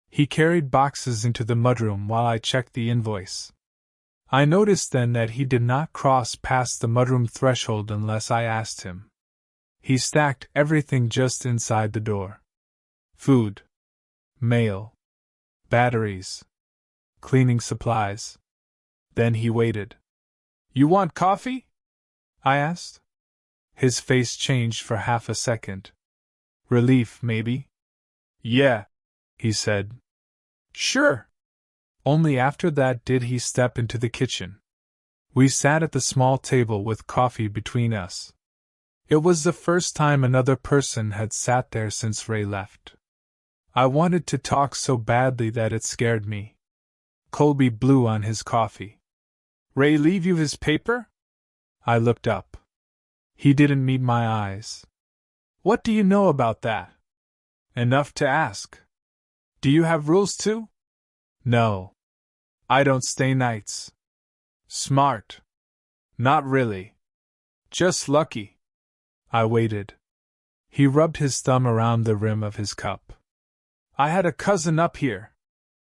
He carried boxes into the mudroom while I checked the invoice. I noticed then that he did not cross past the mudroom threshold unless I asked him. He stacked everything just inside the door. Food. Mail. Batteries. Cleaning supplies. Then he waited. You want coffee? I asked. His face changed for half a second. Relief, maybe? Yeah, he said. Sure. Only after that did he step into the kitchen. We sat at the small table with coffee between us. It was the first time another person had sat there since Ray left. I wanted to talk so badly that it scared me. Colby blew on his coffee. Ray leave you his paper? I looked up. He didn't meet my eyes. What do you know about that? Enough to ask. Do you have rules too? No. I don't stay nights. Smart. Not really. Just lucky. I waited. He rubbed his thumb around the rim of his cup. I had a cousin up here.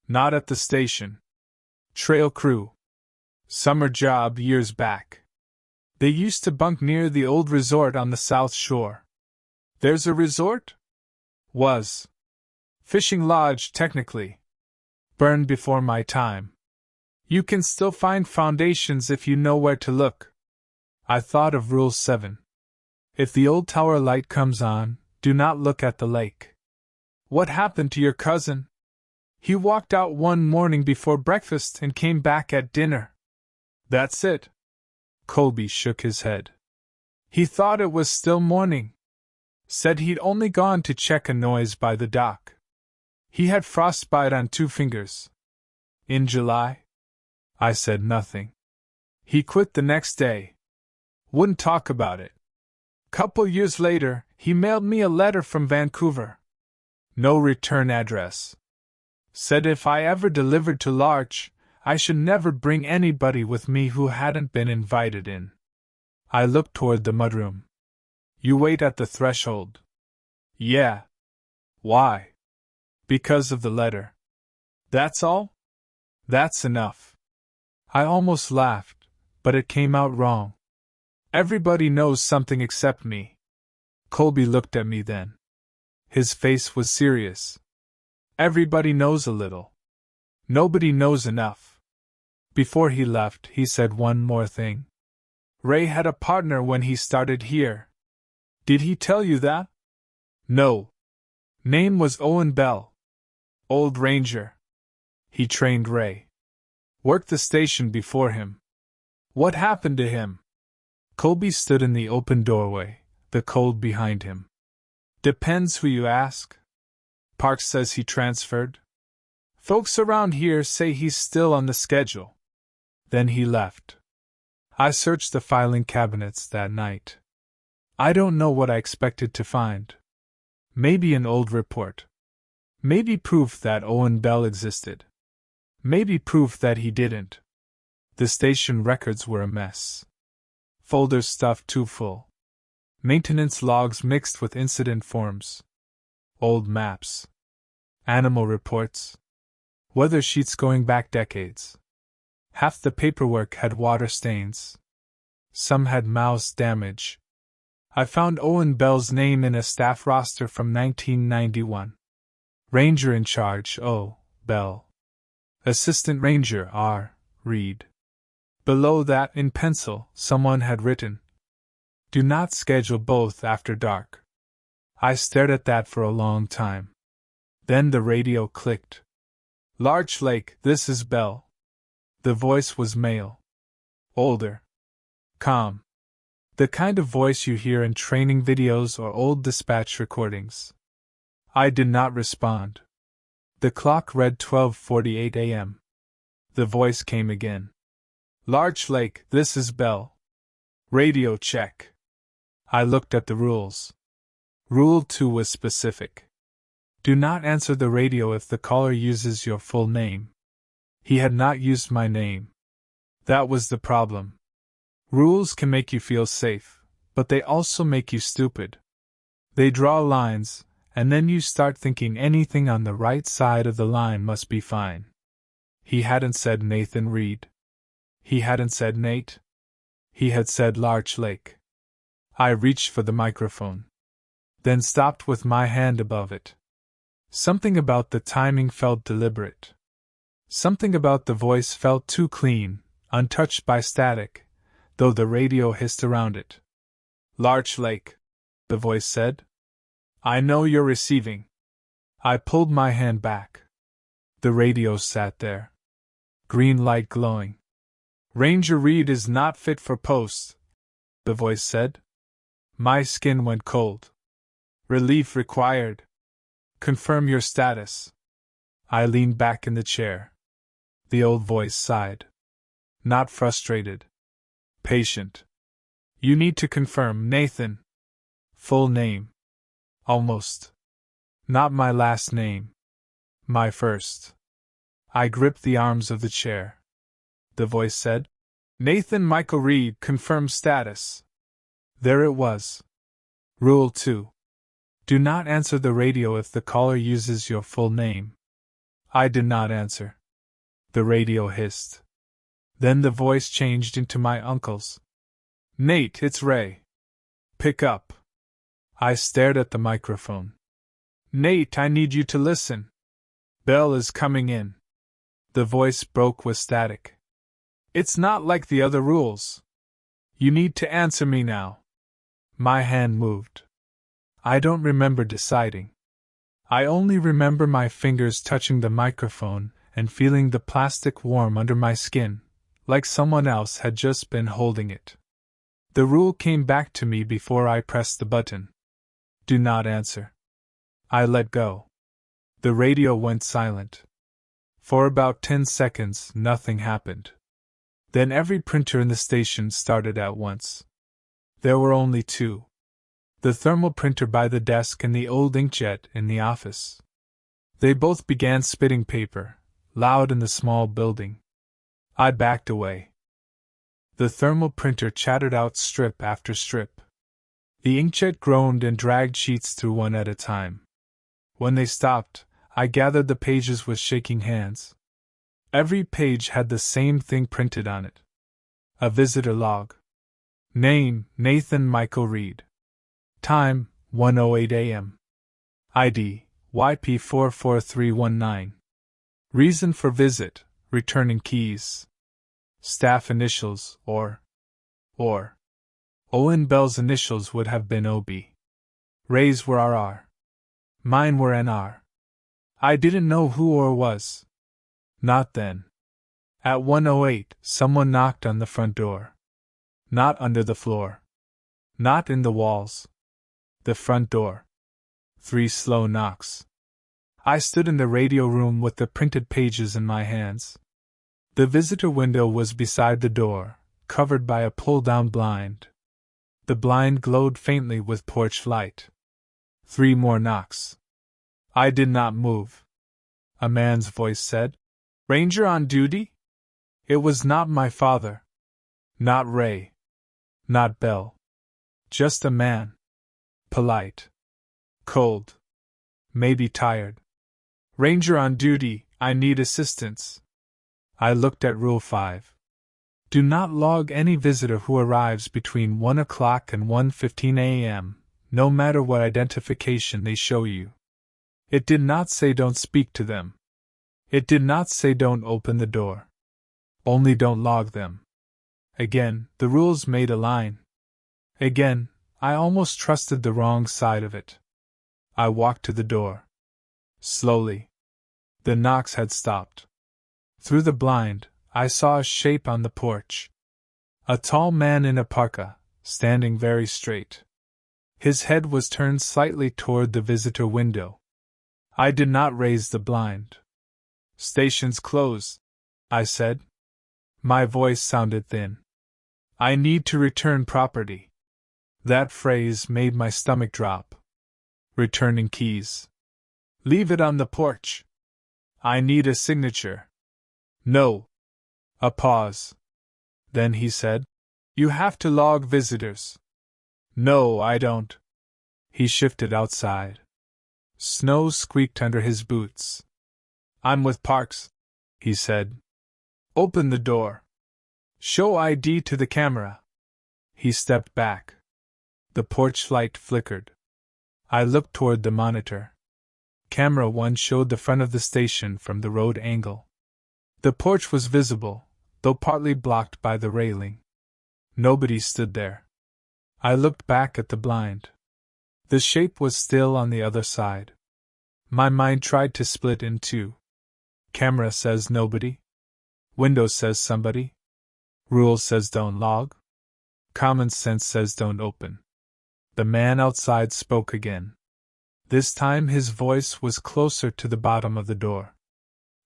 Not at the station. Trail crew. Summer job years back. They used to bunk near the old resort on the South Shore. There's a resort? Was. Fishing lodge, technically. Burned before my time. You can still find foundations if you know where to look. I thought of Rule 7. If the old tower light comes on, do not look at the lake. What happened to your cousin? He walked out one morning before breakfast and came back at dinner. That's it. Colby shook his head. He thought it was still morning. Said he'd only gone to check a noise by the dock. He had frostbite on 2 fingers. In July? I said nothing. He quit the next day. Wouldn't talk about it. Couple years later, he mailed me a letter from Vancouver. No return address. Said if I ever delivered to Larch, I should never bring anybody with me who hadn't been invited in. I looked toward the mudroom. You wait at the threshold. Yeah. Why? Because of the letter. That's all? That's enough. I almost laughed, but it came out wrong. Everybody knows something except me. Colby looked at me then. His face was serious. Everybody knows a little. Nobody knows enough. Before he left, he said one more thing. Ray had a partner when he started here. Did he tell you that? No. Name was Owen Bell. Old Ranger. He trained Ray. Worked the station before him. What happened to him? Colby stood in the open doorway, the cold behind him. Depends who you ask. Parks says he transferred. Folks around here say he's still on the schedule. Then he left. I searched the filing cabinets that night. I don't know what I expected to find. Maybe an old report. Maybe proof that Owen Bell existed. Maybe proof that he didn't. The station records were a mess. Folders stuffed too full. Maintenance logs mixed with incident forms. Old maps. Animal reports. Weather sheets going back decades. Half the paperwork had water stains. Some had mouse damage. I found Owen Bell's name in a staff roster from 1991. Ranger in charge O. Bell. Assistant Ranger R. Reed. Below that, in pencil, someone had written, "Do not schedule both after dark." I stared at that for a long time. Then the radio clicked. "Larch Lake, this is Bell." The voice was male. Older. Calm. The kind of voice you hear in training videos or old dispatch recordings. I did not respond. The clock read 12:48 a.m. The voice came again. "Larch Lake, this is Bell." Radio check. I looked at the rules. Rule 2 was specific. Do not answer the radio if the caller uses your full name. He had not used my name. That was the problem. Rules can make you feel safe, but they also make you stupid. They draw lines, and then you start thinking anything on the right side of the line must be fine. He hadn't said Nathan Reed. He hadn't said Nate. He had said Larch Lake. I reached for the microphone. Then stopped with my hand above it. Something about the timing felt deliberate. Something about the voice felt too clean, untouched by static, though the radio hissed around it. "Larch Lake," the voice said. "I know you're receiving." I pulled my hand back. The radio sat there. Green light glowing. "Ranger Reed is not fit for post," the voice said. My skin went cold. "Relief required. Confirm your status." I leaned back in the chair. The old voice sighed. Not frustrated. Patient. "You need to confirm, Nathan." Full name. Almost. Not my last name. My first. I gripped the arms of the chair. The voice said, "Nathan Michael Reed, confirm status." There it was. Rule 2. Do not answer the radio if the caller uses your full name. I did not answer. The radio hissed. Then the voice changed into my uncle's. "Nate, it's Ray. Pick up." I stared at the microphone. "Nate, I need you to listen. Bell is coming in." The voice broke with static. "It's not like the other rules. You need to answer me now." My hand moved. I don't remember deciding. I only remember my fingers touching the microphone and feeling the plastic warm under my skin, like someone else had just been holding it. The rule came back to me before I pressed the button. Do not answer. I let go. The radio went silent. For about 10 seconds, nothing happened. Then every printer in the station started at once. There were only 2. The thermal printer by the desk and the old inkjet in the office. They both began spitting paper, loud in the small building. I backed away. The thermal printer chattered out strip after strip. The inkjet groaned and dragged sheets through one at a time. When they stopped, I gathered the pages with shaking hands. Every page had the same thing printed on it. A visitor log. Name, Nathan Michael Reed. Time, 1:08 a.m. ID, YP44319. Reason for visit, returning keys. Staff initials, or. Owen Bell's initials would have been OB. Ray's were RR. Mine were NR. I didn't know who or was. Not then. At 1:08, someone knocked on the front door. Not under the floor. Not in the walls. The front door. 3 slow knocks. I stood in the radio room with the printed pages in my hands. The visitor window was beside the door, covered by a pull-down blind. The blind glowed faintly with porch light. 3 more knocks. I did not move. A man's voice said, "Ranger on duty?" It was not my father. Not Ray. Not Bell. Just a man. Polite. Cold. Maybe tired. "Ranger on duty, I need assistance." I looked at Rule 5. Do not log any visitor who arrives between 1 o'clock and 1:15 a.m., no matter what identification they show you. It did not say don't speak to them. It did not say don't open the door. Only don't log them. Again, the rules made a line. Again, I almost trusted the wrong side of it. I walked to the door. Slowly. The knocks had stopped. Through the blind, I saw a shape on the porch. A tall man in a parka, standing very straight. His head was turned slightly toward the visitor window. I did not raise the blind. "Station's closed," I said. My voice sounded thin. "I need to return property." That phrase made my stomach drop. Returning keys. "Leave it on the porch." "I need a signature." "No." A pause. Then he said, "You have to log visitors." "No, I don't." He shifted outside. Snow squeaked under his boots. "I'm with Parks," he said. "Open the door. Show ID to the camera." He stepped back. The porch light flickered. I looked toward the monitor. Camera 1 showed the front of the station from the road angle. The porch was visible, though partly blocked by the railing. Nobody stood there. I looked back at the blind. The shape was still on the other side. My mind tried to split in two. Camera says nobody. Window says somebody. Rule says don't log. Common sense says don't open. The man outside spoke again. This time his voice was closer to the bottom of the door.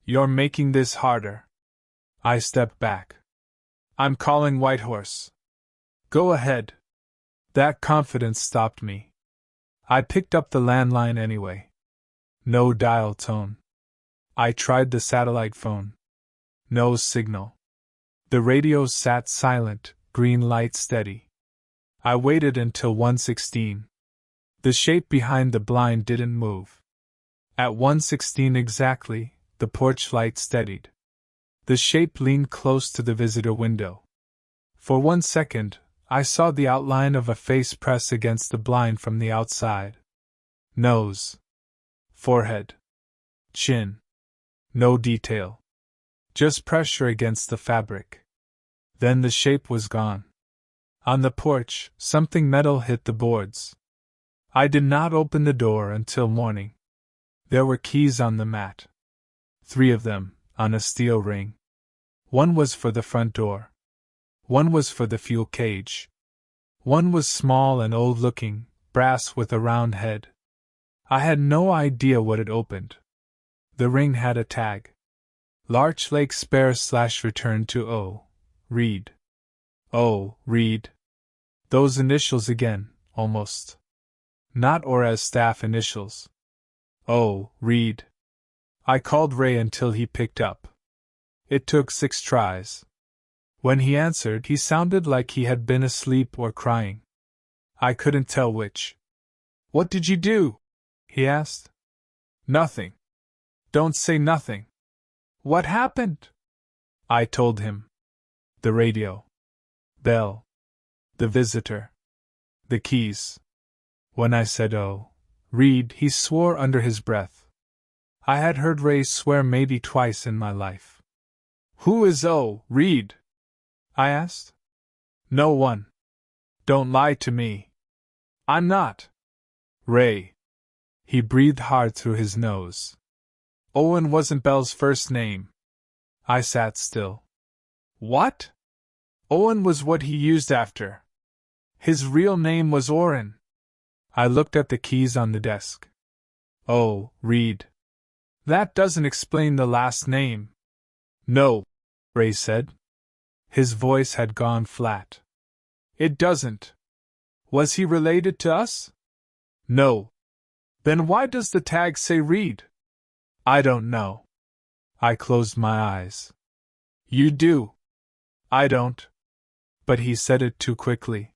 "You're making this harder." I stepped back. "I'm calling Whitehorse." "Go ahead." That confidence stopped me. I picked up the landline anyway. No dial tone. I tried the satellite phone. No signal. The radio sat silent, green light steady. I waited until 1:16. The shape behind the blind didn't move. At 1:16 exactly, the porch light steadied. The shape leaned close to the visitor window. For 1 second, I saw the outline of a face press against the blind from the outside. Nose. Forehead. Chin. No detail. Just pressure against the fabric. Then the shape was gone. On the porch, something metal hit the boards. I did not open the door until morning. There were keys on the mat. 3 of them, on a steel ring. 1 was for the front door. 1 was for the fuel cage. 1 was small and old-looking, brass with a round head. I had no idea what it opened. The ring had a tag. Larch Lake Spare / return to O. Reed. O. Reed. Those initials again, almost. Not or as staff initials. O. Reed. I called Ray until he picked up. It took 6 tries. When he answered, he sounded like he had been asleep or crying. I couldn't tell which. "What did you do?" he asked. "Nothing." "Don't say nothing." "What happened?" I told him. The radio. Bell. The visitor. The keys. When I said "Oh, Reed, he swore under his breath. I had heard Ray swear maybe twice in my life. Who is Reed? I asked. No one. Don't lie to me. I'm not. Ray. He breathed hard through his nose. Owen wasn't Belle's first name. I sat still. What? Owen was what he used after. His real name was Orrin. I looked at the keys on the desk. Oh, Reed. That doesn't explain the last name. No, Ray said. His voice had gone flat. It doesn't. Was he related to us? No. Then why does the tag say Reed? I don't know. I closed my eyes. You do. I don't. But he said it too quickly.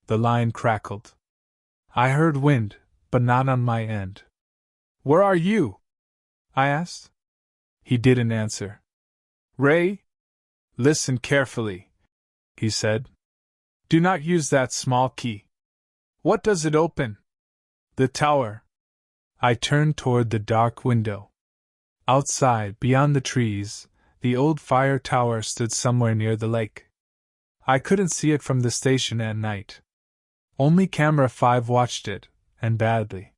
The line crackled. I heard wind, but not on my end. Where are you? I asked. He didn't answer. Ray? Listen carefully, he said. Do not use that small key. What does it open? The tower. I turned toward the dark window. Outside, beyond the trees, the old fire tower stood somewhere near the lake. I couldn't see it from the station at night. Only Camera 5 watched it, and badly.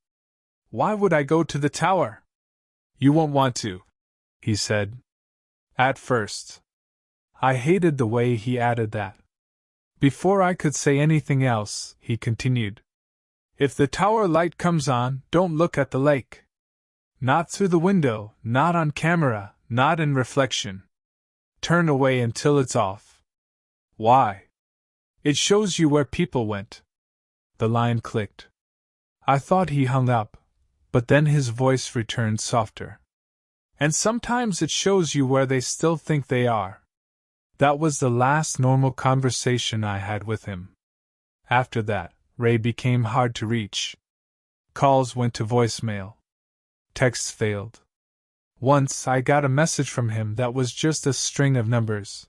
Why would I go to the tower? You won't want to, he said. At first. I hated the way he added that. Before I could say anything else, he continued. If the tower light comes on, don't look at the lake. Not through the window, not on camera, not in reflection. Turn away until it's off. Why? It shows you where people went. The line clicked. I thought he hung up, but then his voice returned softer. And sometimes it shows you where they still think they are. That was the last normal conversation I had with him. After that, Ray became hard to reach. Calls went to voicemail. Texts failed. Once I got a message from him that was just a string of numbers.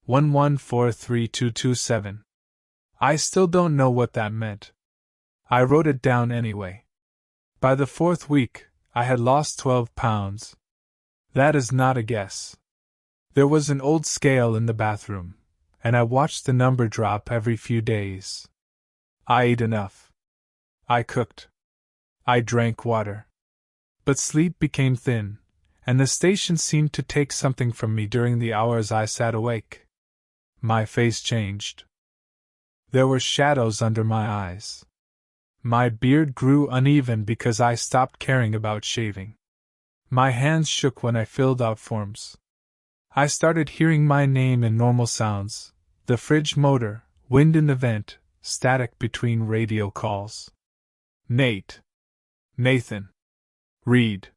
1143227. I still don't know what that meant. I wrote it down anyway. By the 4th week, I had lost 12 pounds. That is not a guess. There was an old scale in the bathroom, and I watched the number drop every few days. I ate enough. I cooked. I drank water. But sleep became thin, and the station seemed to take something from me during the hours I sat awake. My face changed. There were shadows under my eyes. My beard grew uneven because I stopped caring about shaving. My hands shook when I filled out forms. I started hearing my name in normal sounds, the fridge motor, wind in the vent, static between radio calls. Nate. Nathan. Reed.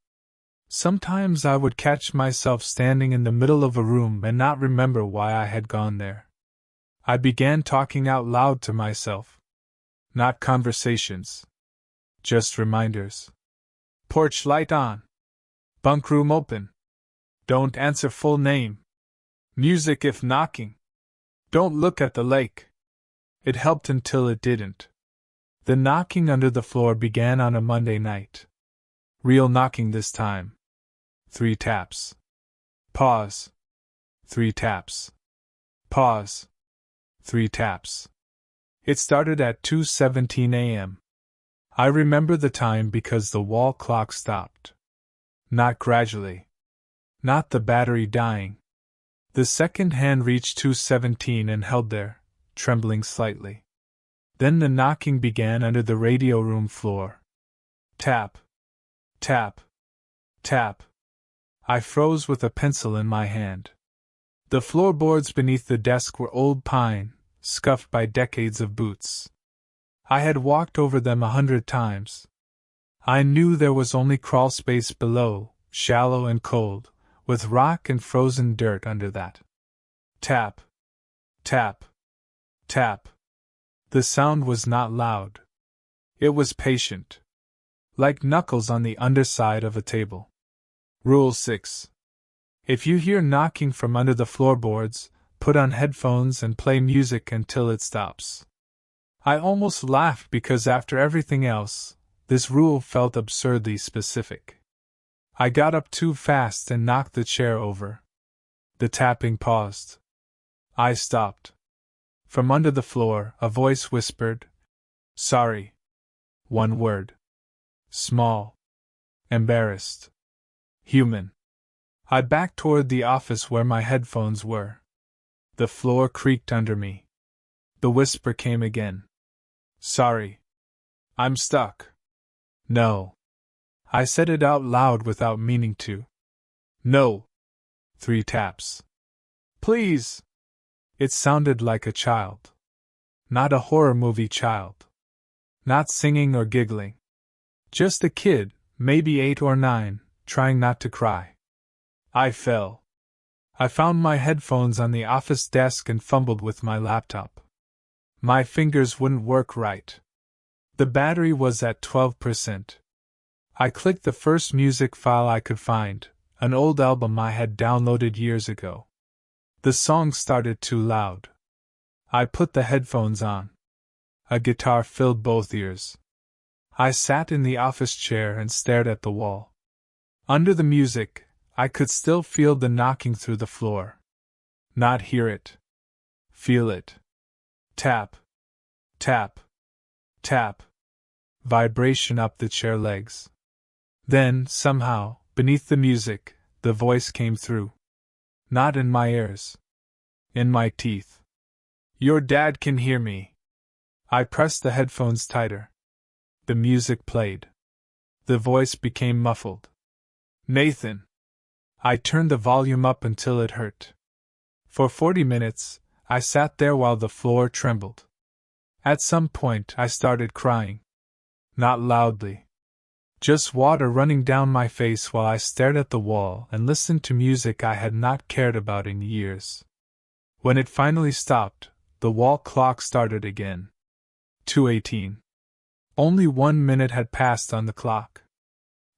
Sometimes I would catch myself standing in the middle of a room and not remember why I had gone there. I began talking out loud to myself. Not conversations. Just reminders. Porch light on. Bunk room open. Don't answer full name. Music if knocking. Don't look at the lake. It helped until it didn't. The knocking under the floor began on a Monday night. Real knocking this time. 3 taps. Pause. 3 taps. Pause. 3 taps. It started at 2:17 a.m. I remember the time because the wall clock stopped. Not gradually. Not the battery dying. The second hand reached 2:17 and held there, trembling slightly. Then the knocking began under the radio room floor. Tap. Tap. Tap. I froze with a pencil in my hand. The floorboards beneath the desk were old pine, scuffed by decades of boots. I had walked over them 100 times. I knew there was only crawl space below, shallow and cold, with rock and frozen dirt under that. Tap. Tap. Tap. The sound was not loud. It was patient. Like knuckles on the underside of a table. Rule 6. If you hear knocking from under the floorboards, put on headphones and play music until it stops. I almost laughed because after everything else, This rule felt absurdly specific. I got up too fast and knocked the chair over. The tapping paused. I stopped. From under the floor, a voice whispered, "Sorry." One word. Small. Embarrassed. Human. I backed toward the office where my headphones were. The floor creaked under me. The whisper came again. "Sorry. I'm stuck." "No." I said it out loud without meaning to. "No." 3 taps. "Please." It sounded like a child. Not a horror movie child. Not singing or giggling. Just a kid, maybe 8 or 9, trying not to cry. I fell. I found my headphones on the office desk and fumbled with my laptop. My fingers wouldn't work right. The battery was at 12%. I clicked the first music file I could find, an old album I had downloaded years ago. The song started too loud. I put the headphones on. A guitar filled both ears. I sat in the office chair and stared at the wall. Under the music, I could still feel the knocking through the floor. Not hear it. Feel it. Tap. Tap. Tap. Vibration up the chair legs. Then, somehow, beneath the music, the voice came through. Not in my ears. In my teeth. "Your dad can hear me." I pressed the headphones tighter. The music played. The voice became muffled. "Nathan." I turned the volume up until it hurt. For 40 minutes, I sat there while the floor trembled. At some point, I started crying. Not loudly. Just water running down my face while I stared at the wall and listened to music I had not cared about in years. When it finally stopped, the wall clock started again. 2:18. Only 1 minute had passed on the clock.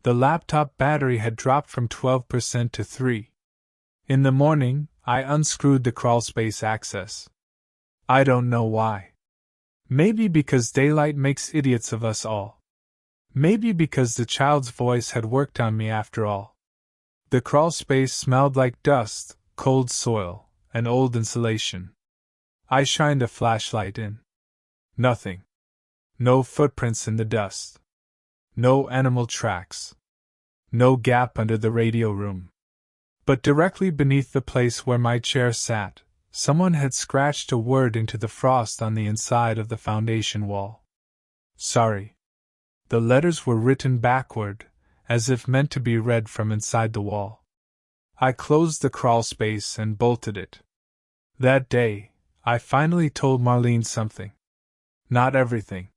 The laptop battery had dropped from 12% to 3. In the morning, I unscrewed the crawlspace access. I don't know why. Maybe because daylight makes idiots of us all. Maybe because the child's voice had worked on me after all. The crawlspace smelled like dust, cold soil, and old insulation. I shined a flashlight in. Nothing. No footprints in the dust. No animal tracks. No gap under the radio room. But directly beneath the place where my chair sat, someone had scratched a word into the frost on the inside of the foundation wall. Sorry. The letters were written backward, as if meant to be read from inside the wall. I closed the crawlspace and bolted it. That day, I finally told Marlene something. Not everything.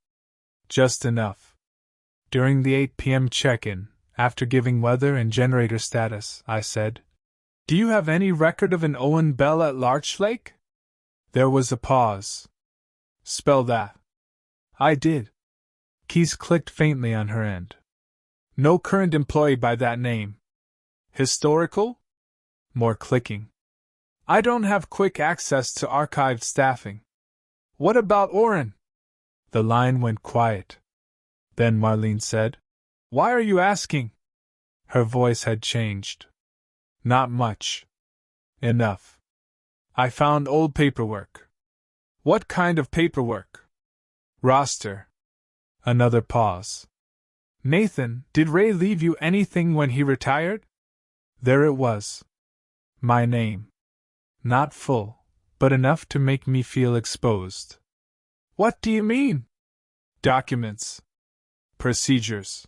Just enough. During the 8 p.m. check-in, after giving weather and generator status, I said, "Do you have any record of an Owen Bell at Larch Lake?" There was a pause. "Spell that." I did. Keys clicked faintly on her end. "No current employee by that name." "Historical?" More clicking. "I don't have quick access to archived staffing." "What about Orrin?" The line went quiet. Then Marlene said, "Why are you asking?" Her voice had changed. "Not much. Enough. I found old paperwork." "What kind of paperwork?" "Roster." Another pause. "Nathan, did Ray leave you anything when he retired?" There it was. My name. Not full, but enough to make me feel exposed. "What do you mean?" "Documents. Procedures.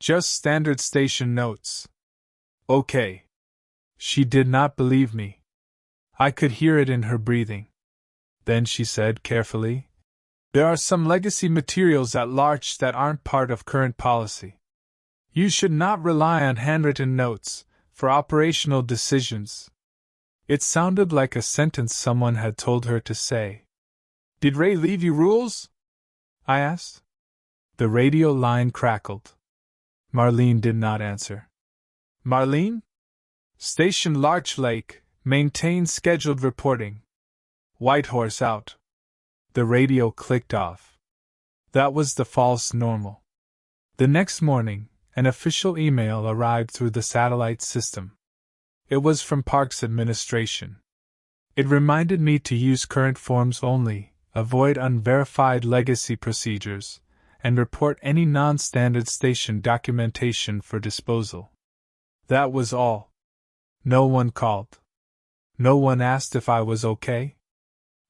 Just standard station notes." "Okay." She did not believe me. I could hear it in her breathing. Then she said carefully, "There are some legacy materials at Larch that aren't part of current policy. You should not rely on handwritten notes for operational decisions." It sounded like a sentence someone had told her to say. "Did Ray leave you rules?" I asked. The radio line crackled. Marlene did not answer. "Marlene? Station Larch Lake, maintain scheduled reporting. Whitehorse out." The radio clicked off. That was the false normal. The next morning, an official email arrived through the satellite system. It was from Parks Administration. It reminded me to use current forms only, avoid unverified legacy procedures, and report any non-standard station documentation for disposal. That was all. No one called. No one asked if I was okay.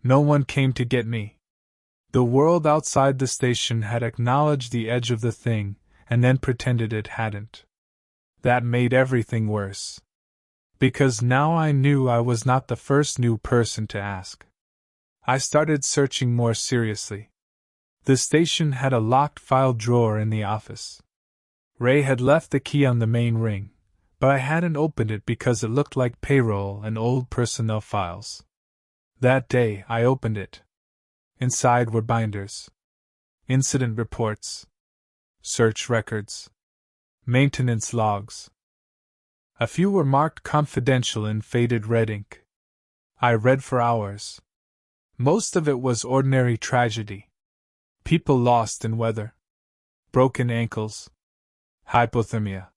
No one came to get me. The world outside the station had acknowledged the edge of the thing, and then pretended it hadn't. That made everything worse. Because now I knew I was not the first new person to ask. I started searching more seriously. The station had a locked file drawer in the office. Ray had left the key on the main ring, but I hadn't opened it because it looked like payroll and old personnel files. That day I opened it. Inside were binders, incident reports, search records, maintenance logs. A few were marked confidential in faded red ink. I read for hours. Most of it was ordinary tragedy. People lost in weather. Broken ankles. Hypothermia.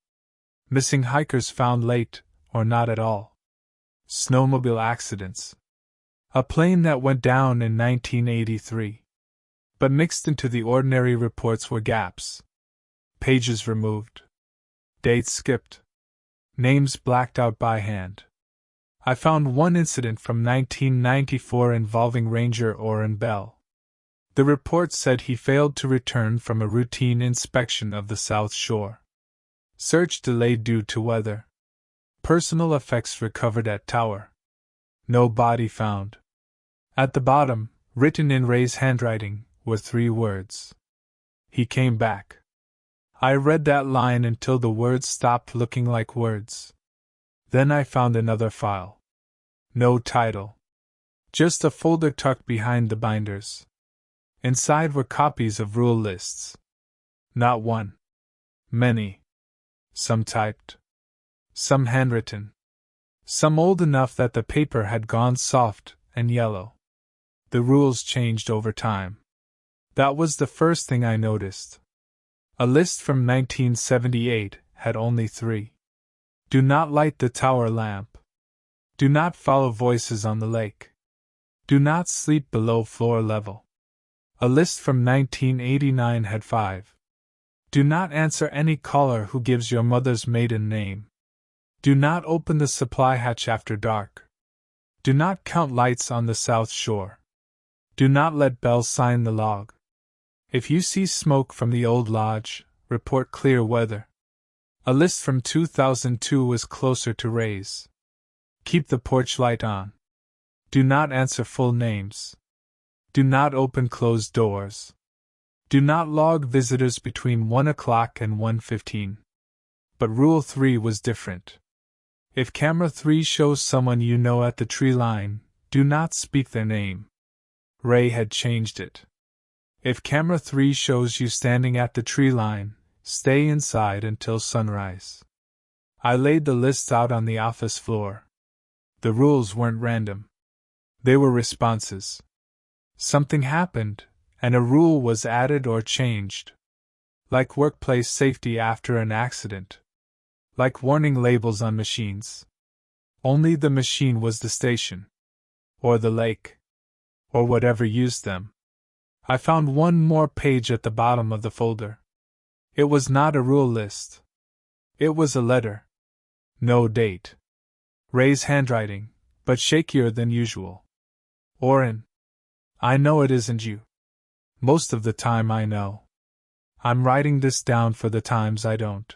Missing hikers found late, or not at all. Snowmobile accidents. A plane that went down in 1983. But mixed into the ordinary reports were gaps. Pages removed. Dates skipped. Names blacked out by hand. I found one incident from 1994 involving Ranger Orrin Bell. The report said he failed to return from a routine inspection of the South Shore. Search delayed due to weather. Personal effects recovered at tower. No body found. At the bottom, written in Ray's handwriting, were 3 words. He came back. I read that line until the words stopped looking like words. Then I found another file. No title. Just a folder tucked behind the binders. Inside were copies of rule lists. Not one. Many. Some typed. Some handwritten. Some old enough that the paper had gone soft and yellow. The rules changed over time. That was the first thing I noticed. A list from 1978 had only 3. Do not light the tower lamp. Do not follow voices on the lake. Do not sleep below floor level. A list from 1989 had 5. Do not answer any caller who gives your mother's maiden name. Do not open the supply hatch after dark. Do not count lights on the South Shore. Do not let Bell sign the log. If you see smoke from the old lodge, report clear weather. A list from 2002 was closer to Ray's. Keep the porch light on. Do not answer full names. Do not open closed doors. Do not log visitors between 1 o'clock and 1:15. But Rule 3 was different. If Camera 3 shows someone you know at the tree line, do not speak their name. Ray had changed it. If Camera 3 shows you standing at the tree line, stay inside until sunrise. I laid the lists out on the office floor. The rules weren't random. They were responses. Something happened, and a rule was added or changed. Like workplace safety after an accident. Like warning labels on machines. Only the machine was the station. Or the lake. Or whatever used them. I found one more page at the bottom of the folder. It was not a rule list. It was a letter. No date. Ray's handwriting, but shakier than usual. Orrin. I know it isn't you. Most of the time I know. I'm writing this down for the times I don't.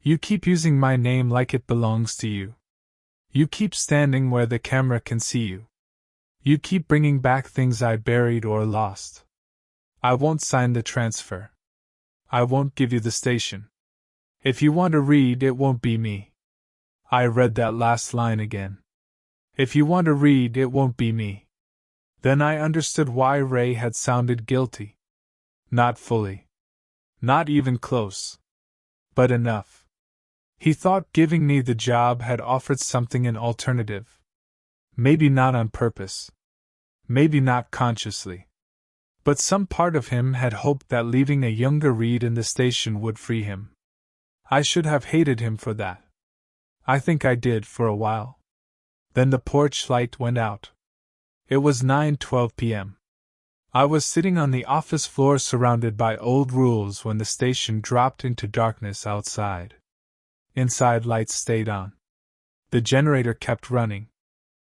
You keep using my name like it belongs to you. You keep standing where the camera can see you. You keep bringing back things I buried or lost. I won't sign the transfer. I won't give you the station. If you want to read, it won't be me. I read that last line again. If you want to read, it won't be me. Then I understood why Ray had sounded guilty. Not fully. Not even close. But enough. He thought giving me the job had offered something an alternative. Maybe not on purpose. Maybe not consciously. But some part of him had hoped that leaving a younger Reed in the station would free him. I should have hated him for that. I think I did for a while. Then the porch light went out. It was 9:12 p.m. I was sitting on the office floor surrounded by old rules when the station dropped into darkness outside. Inside, lights stayed on. The generator kept running.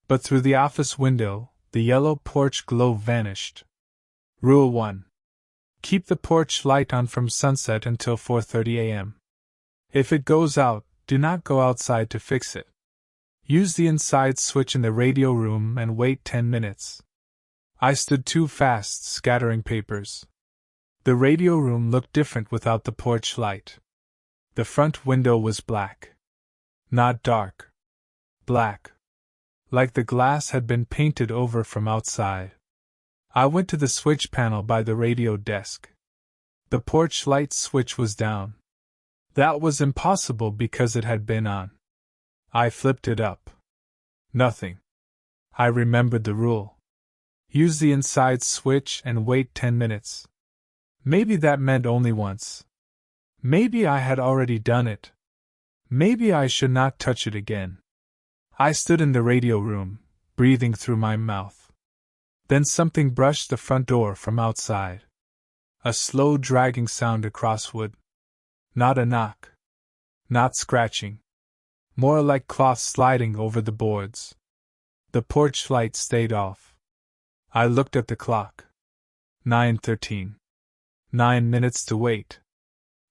But through the office window, the yellow porch glow vanished. Rule 1. Keep the porch light on from sunset until 4:30 a.m. If it goes out, do not go outside to fix it. Use the inside switch in the radio room and wait 10 minutes. I stood too fast, scattering papers. The radio room looked different without the porch light. The front window was black. Not dark. Black. Like the glass had been painted over from outside. I went to the switch panel by the radio desk. The porch light switch was down. That was impossible because it had been on. I flipped it up. Nothing. I remembered the rule. Use the inside switch and wait 10 minutes. Maybe that meant only once. Maybe I had already done it. Maybe I should not touch it again. I stood in the radio room, breathing through my mouth. Then something brushed the front door from outside. A slow dragging sound across wood. Not a knock. Not scratching. More like cloth sliding over the boards. The porch light stayed off. I looked at the clock. 9:13. 9 minutes to wait.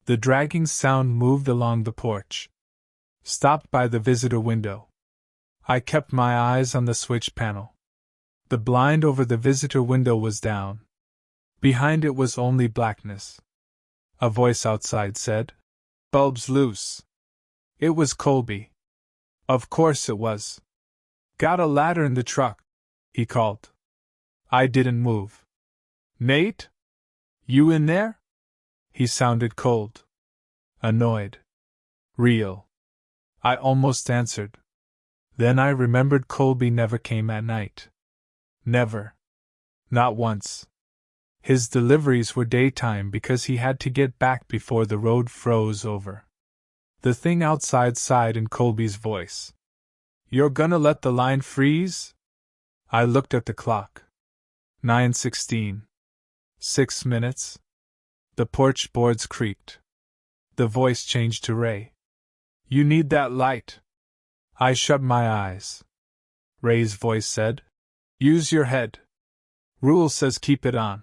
The dragging sound moved along the porch. Stopped by the visitor window. I kept my eyes on the switch panel. The blind over the visitor window was down. Behind it was only blackness. A voice outside said, "Bulbs loose." It was Colby. Of course it was. "Got a ladder in the truck," he called. I didn't move. "Nate? You in there?" He sounded cold. Annoyed. Real. I almost answered. Then I remembered Colby never came at night. Never. Not once. His deliveries were daytime because he had to get back before the road froze over. The thing outside sighed in Colby's voice. "You're gonna let the line freeze?" I looked at the clock. 9:16. 6 minutes. The porch boards creaked. The voice changed to Ray. "You need that light." I shut my eyes. Ray's voice said, "Use your head. Rule says keep it on."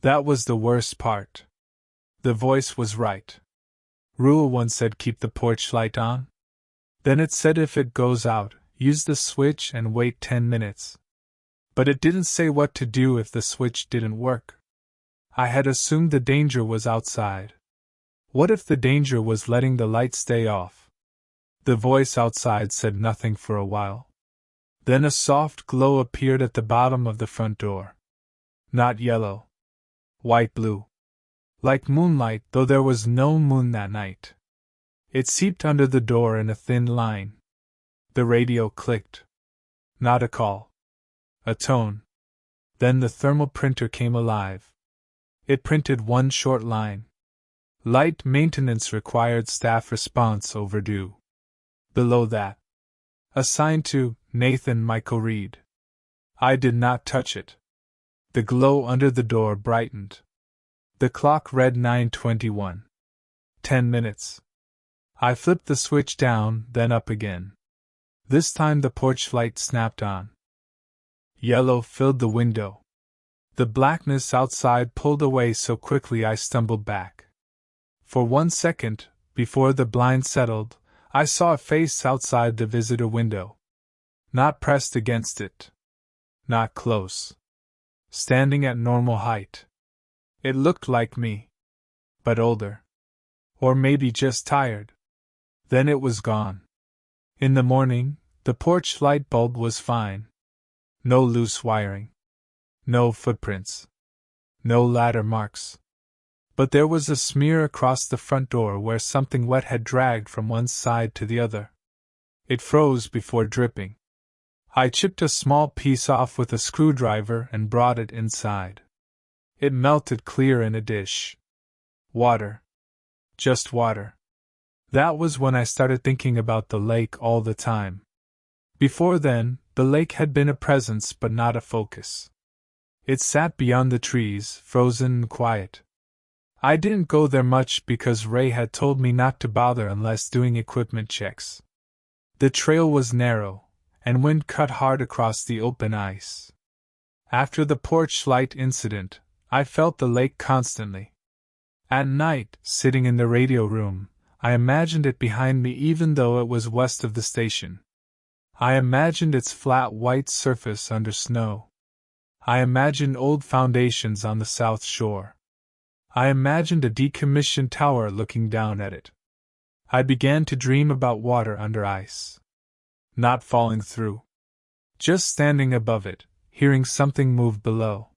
That was the worst part. The voice was right. Rule 1 said keep the porch light on. Then it said if it goes out, use the switch and wait 10 minutes. But it didn't say what to do if the switch didn't work. I had assumed the danger was outside. What if the danger was letting the light stay off? The voice outside said nothing for a while. Then a soft glow appeared at the bottom of the front door. Not yellow. White blue. Like moonlight, though there was no moon that night. It seeped under the door in a thin line. The radio clicked. Not a call. A tone. Then the thermal printer came alive. It printed one short line. Light maintenance required, staff response overdue. Below that, assigned to Nathan Michael Reed. I did not touch it. The glow under the door brightened. The clock read 9:21. 10 minutes. I flipped the switch down, then up again. This time the porch light snapped on. Yellow filled the window. The blackness outside pulled away so quickly I stumbled back. For 1 second, before the blind settled, I saw a face outside the visitor window. Not pressed against it. Not close. Standing at normal height. It looked like me. But older. Or maybe just tired. Then it was gone. In the morning, the porch light bulb was fine. No loose wiring. No footprints. No ladder marks. But there was a smear across the front door where something wet had dragged from one side to the other. It froze before dripping. I chipped a small piece off with a screwdriver and brought it inside. It melted clear in a dish. Water. Just water. That was when I started thinking about the lake all the time. Before then, the lake had been a presence but not a focus. It sat beyond the trees, frozen and quiet. I didn't go there much because Ray had told me not to bother unless doing equipment checks. The trail was narrow, and wind cut hard across the open ice. After the porch light incident, I felt the lake constantly. At night, sitting in the radio room, I imagined it behind me even though it was west of the station. I imagined its flat white surface under snow. I imagined old foundations on the south shore. I imagined a decommissioned tower looking down at it. I began to dream about water under ice. Not falling through. Just standing above it, hearing something move below.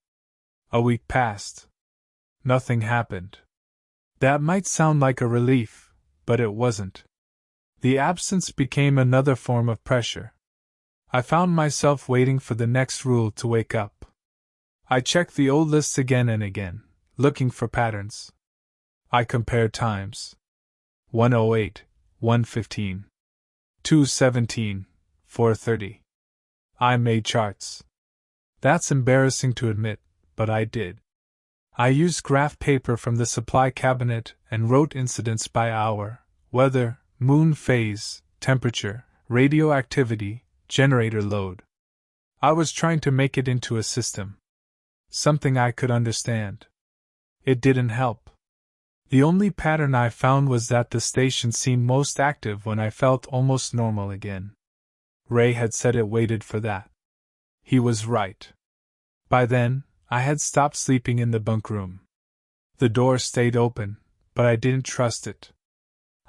A week passed. Nothing happened. That might sound like a relief, but it wasn't. The absence became another form of pressure. I found myself waiting for the next rule to wake up. I checked the old lists again and again, looking for patterns. I compared times. 1:08, 1:15, 2:17, 4:30. I made charts. That's embarrassing to admit, but I did. I used graph paper from the supply cabinet and wrote incidents by hour, weather, moon phase, temperature, radioactivity, generator load. I was trying to make it into a system. Something I could understand. It didn't help. The only pattern I found was that the station seemed most active when I felt almost normal again. Ray had said it waited for that. He was right. By then, I had stopped sleeping in the bunk room. The door stayed open, but I didn't trust it.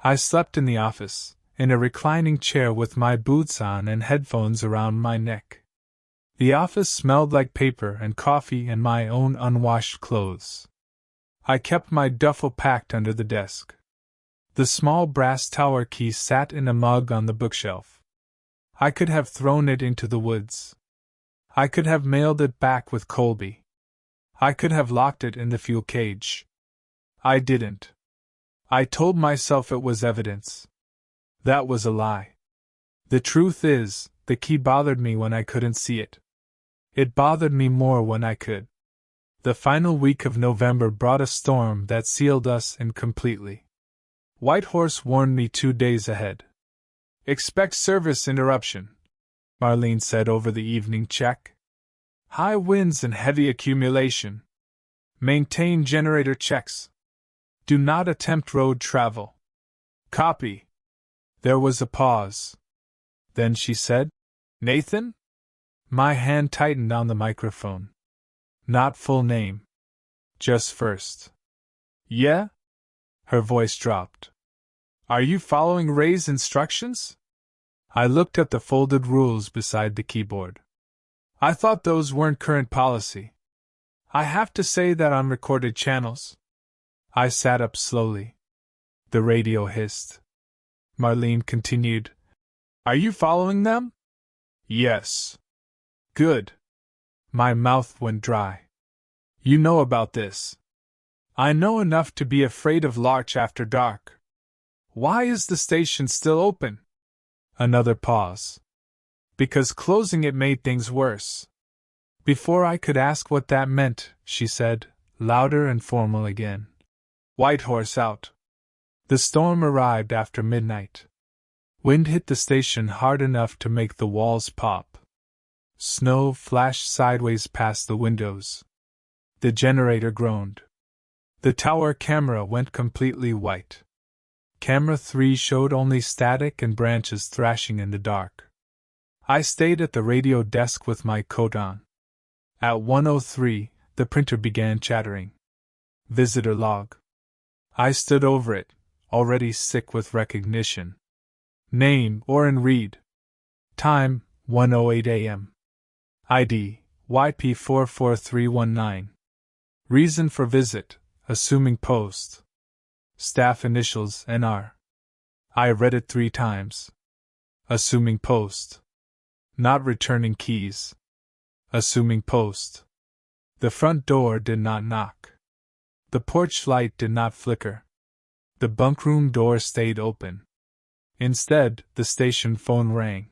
I slept in the office, in a reclining chair with my boots on and headphones around my neck. The office smelled like paper and coffee and my own unwashed clothes. I kept my duffel packed under the desk. The small brass tower key sat in a mug on the bookshelf. I could have thrown it into the woods. I could have mailed it back with Colby. I could have locked it in the fuel cage. I didn't. I told myself it was evidence. That was a lie. The truth is, the key bothered me when I couldn't see it. It bothered me more when I could. The final week of November brought a storm that sealed us in completely. Whitehorse warned me 2 days ahead. "Expect service interruption," Marlene said over the evening check. "High winds and heavy accumulation. Maintain generator checks. Do not attempt road travel." "Copy." There was a pause. Then she said, "Nathan?" My hand tightened on the microphone. Not full name. Just first. "Yeah?" Her voice dropped. "Are you following Ray's instructions?" I looked at the folded rules beside the keyboard. "I thought those weren't current policy. I have to say that on recorded channels." I sat up slowly. The radio hissed. Marlene continued, "Are you following them?" "Yes." "Good." My mouth went dry. "You know about this." "I know enough to be afraid of Larch after dark." "Why is the station still open?" Another pause. "Because closing it made things worse." Before I could ask what that meant, she said, louder and formal again. "Whitehorse out." The storm arrived after midnight. Wind hit the station hard enough to make the walls pop. Snow flashed sideways past the windows. The generator groaned. The tower camera went completely white. Camera 3 showed only static and branches thrashing in the dark. I stayed at the radio desk with my coat on. At 1:03, the printer began chattering. Visitor log. I stood over it, already sick with recognition. Name, Orrin Reed. Time, 1:08 a.m. ID, YP44319. Reason for visit, assuming post. Staff initials, NR. I read it 3 times. Assuming post. Not returning keys. Assuming post. The front door did not knock. The porch light did not flicker. The bunkroom door stayed open. Instead, the station phone rang.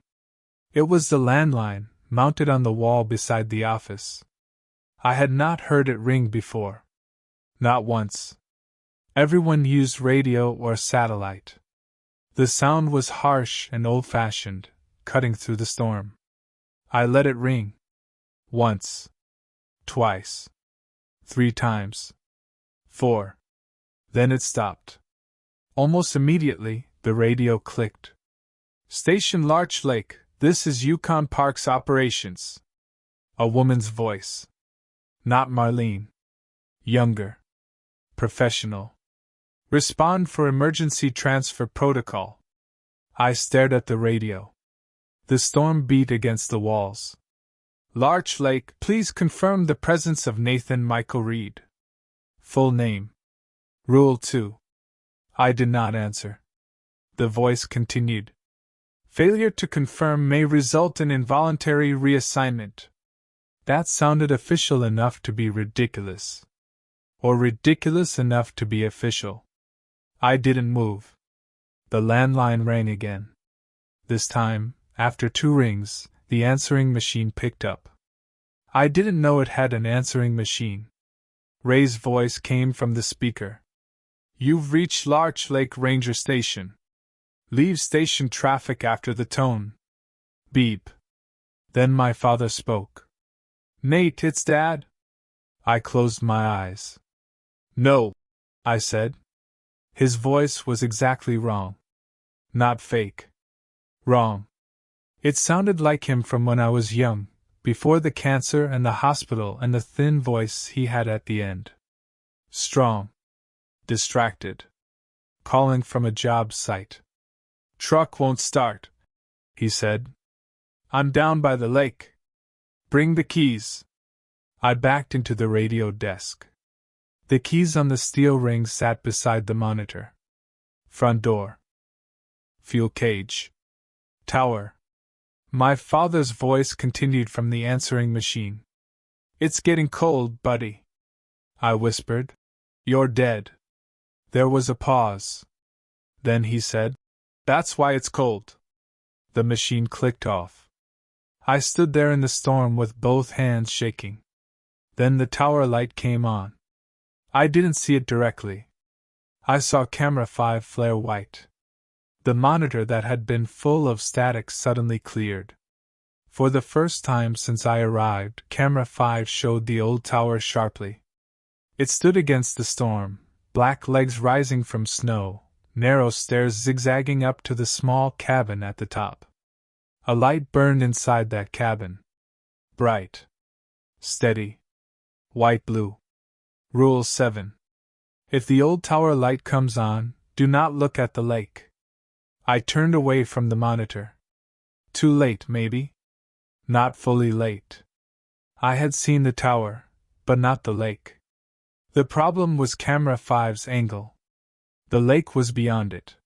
It was the landline, mounted on the wall beside the office. I had not heard it ring before. Not once. Everyone used radio or satellite. The sound was harsh and old-fashioned, cutting through the storm. I let it ring. Once. Twice. 3 times. 4. Then it stopped. Almost immediately, the radio clicked. Station Larch Lake, this is Yukon Parks Operations. A woman's voice. Not Marlene. Younger. Professional. Respond for emergency transfer protocol. I stared at the radio. The storm beat against the walls. Larch Lake, please confirm the presence of Nathan Michael Reed. Full name. Rule 2. I did not answer. The voice continued. Failure to confirm may result in involuntary reassignment. That sounded official enough to be ridiculous. Or ridiculous enough to be official. I didn't move. The landline rang again. This time, after 2 rings, the answering machine picked up. I didn't know it had an answering machine. Ray's voice came from the speaker. You've reached Larch Lake Ranger Station. Leave station traffic after the tone. Beep. Then my father spoke. Nate, it's Dad. I closed my eyes. No, I said. His voice was exactly wrong. Not fake. Wrong. It sounded like him from when I was young, before the cancer and the hospital and the thin voice he had at the end. Strong. Distracted. Calling from a job site. Truck won't start, he said. I'm down by the lake. Bring the keys. I backed into the radio desk. The keys on the steel ring sat beside the monitor. Front door. Fuel cage. Tower. My father's voice continued from the answering machine. It's getting cold, buddy. I whispered. You're dead. There was a pause. Then he said, That's why it's cold. The machine clicked off. I stood there in the storm with both hands shaking. Then the tower light came on. I didn't see it directly. I saw camera 5 flare white. The monitor that had been full of static suddenly cleared. For the first time since I arrived, camera 5 showed the old tower sharply. It stood against the storm, black legs rising from snow, narrow stairs zigzagging up to the small cabin at the top. A light burned inside that cabin. Bright. Steady. White-blue. Rule 7. If the old tower light comes on, do not look at the lake. I turned away from the monitor. Too late, maybe? Not fully late. I had seen the tower, but not the lake. The problem was camera 5's angle. The lake was beyond it.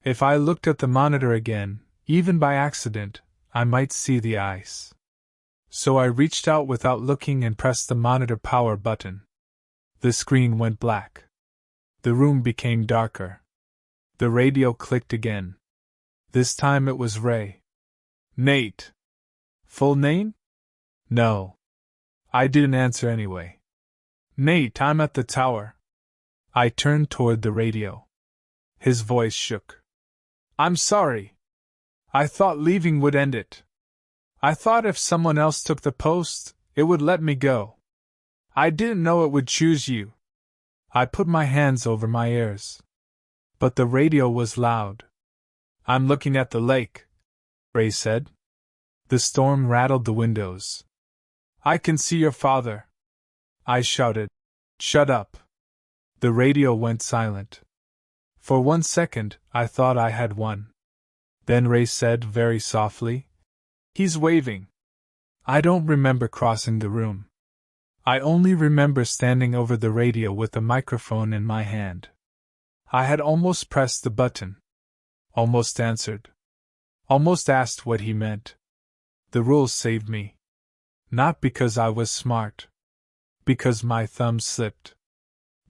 If I looked at the monitor again, even by accident, I might see the ice. So I reached out without looking and pressed the monitor power button. The screen went black. The room became darker. The radio clicked again. This time it was Ray. Nate. Full name? No. I didn't answer anyway. Nate, I'm at the tower. I turned toward the radio. His voice shook. I'm sorry. I thought leaving would end it. I thought if someone else took the post, it would let me go. I didn't know it would choose you. I put my hands over my ears. But the radio was loud. I'm looking at the lake, Ray said. The storm rattled the windows. I can see your father. I shouted. Shut up. The radio went silent. For 1 second, I thought I had won. Then Ray said very softly, He's waving. I don't remember crossing the room. I only remember standing over the radio with the microphone in my hand. I had almost pressed the button. Almost answered. Almost asked what he meant. The rules saved me. Not because I was smart. because my thumb slipped.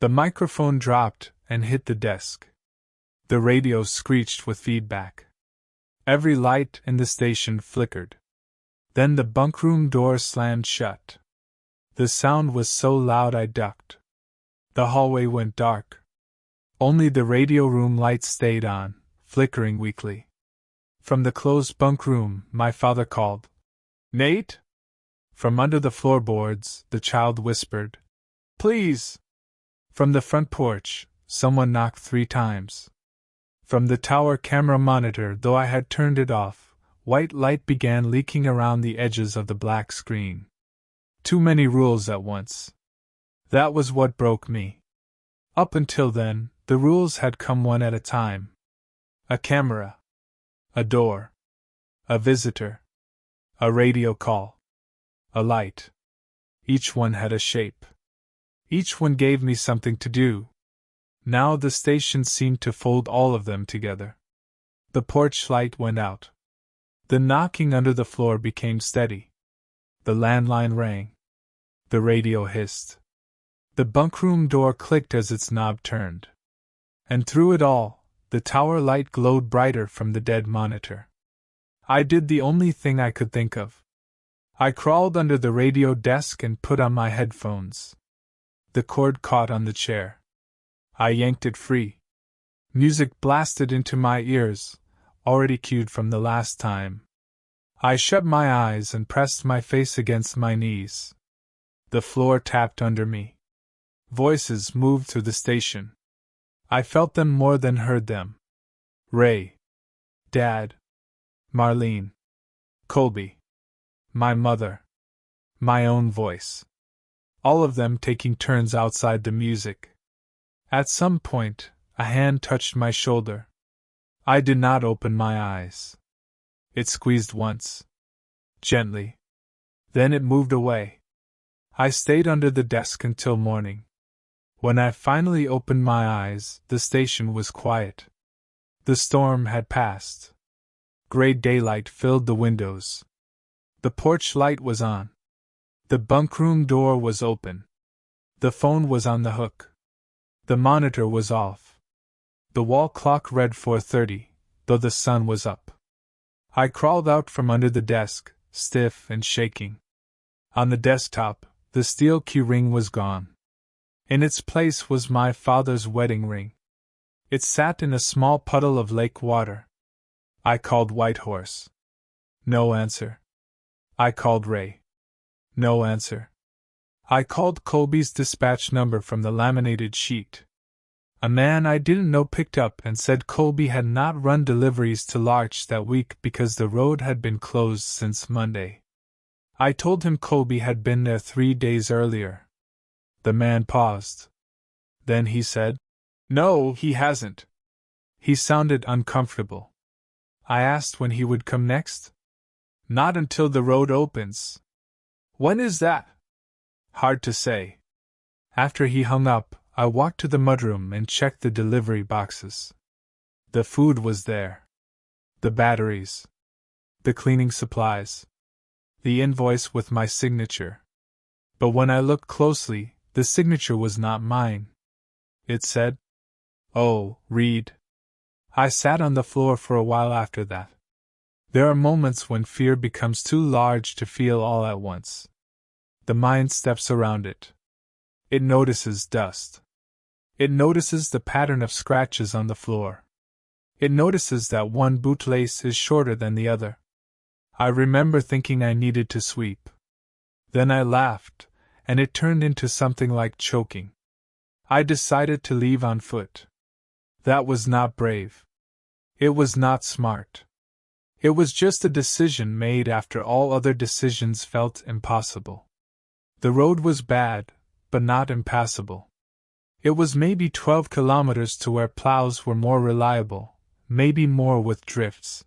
The microphone dropped and hit the desk. The radio screeched with feedback. Every light in the station flickered. Then the bunkroom door slammed shut. The sound was so loud I ducked. The hallway went dark. Only the radio room lights stayed on, flickering weakly. From the closed bunk room, my father called, "Nate?" From under the floorboards, the child whispered, "Please." From the front porch, someone knocked 3 times. From the tower camera monitor, though I had turned it off, white light began leaking around the edges of the black screen. Too many rules at once. That was what broke me. Up until then, the rules had come one at a time. A camera. A door. A visitor. A radio call. A light. Each one had a shape. Each one gave me something to do. Now the station seemed to fold all of them together. The porch light went out. The knocking under the floor became steady. The landline rang. The radio hissed. The bunkroom door clicked as its knob turned. And through it all, the tower light glowed brighter from the dead monitor. I did the only thing I could think of. I crawled under the radio desk and put on my headphones. The cord caught on the chair. I yanked it free. Music blasted into my ears, already cued from the last time. I shut my eyes and pressed my face against my knees. The floor tapped under me. Voices moved through the station. I felt them more than heard them. Ray. Dad. Marlene. Colby. My mother. My own voice. All of them taking turns outside the music. At some point, a hand touched my shoulder. I did not open my eyes. It squeezed once. Gently. Then it moved away. I stayed under the desk until morning. When I finally opened my eyes, the station was quiet. The storm had passed. Gray daylight filled the windows. The porch light was on. The bunkroom door was open. The phone was on the hook. The monitor was off. The wall clock read 4:30, though the sun was up. I crawled out from under the desk, stiff and shaking. On the desktop, the steel key ring was gone. In its place was my father's wedding ring. It sat in a small puddle of lake water. I called Whitehorse. No answer. I called Ray. No answer. I called Colby's dispatch number from the laminated sheet. A man I didn't know picked up and said Colby had not run deliveries to Larch that week because the road had been closed since Monday. I told him Colby had been there 3 days earlier. The man paused. Then he said, "No, he hasn't." He sounded uncomfortable. I asked when he would come next. "Not until the road opens." "When is that?" "Hard to say." After he hung up, I walked to the mudroom and checked the delivery boxes. The food was there. The batteries. The cleaning supplies. The invoice with my signature. But when I looked closely, the signature was not mine. It said, "Oh, Reed." I sat on the floor for a while after that. There are moments when fear becomes too large to feel all at once. The mind steps around it. It notices dust. It notices the pattern of scratches on the floor. It notices that one bootlace is shorter than the other. I remember thinking I needed to sweep. Then I laughed, and it turned into something like choking. I decided to leave on foot. That was not brave. It was not smart. It was just a decision made after all other decisions felt impossible. The road was bad, but not impassable. It was maybe 12 kilometers to where plows were more reliable, maybe more with drifts.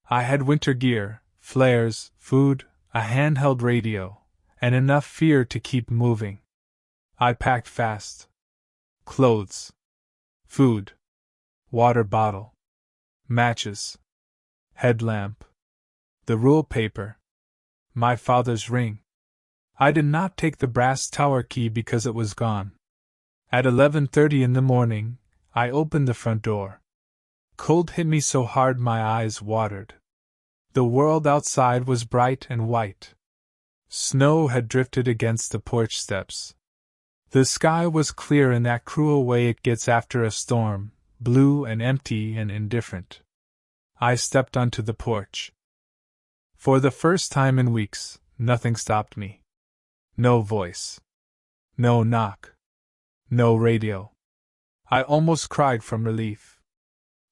I had winter gear, flares, food, a handheld radio, and enough fear to keep moving. I packed fast. Clothes. Food. Water bottle. Matches. Headlamp. The rule paper. My father's ring. I did not take the brass tower key because it was gone. At 11:30 in the morning, I opened the front door. Cold hit me so hard my eyes watered. The world outside was bright and white. Snow had drifted against the porch steps. The sky was clear in that cruel way it gets after a storm, blue and empty and indifferent. I stepped onto the porch. For the first time in weeks, nothing stopped me. No voice. No knock. No radio. I almost cried from relief.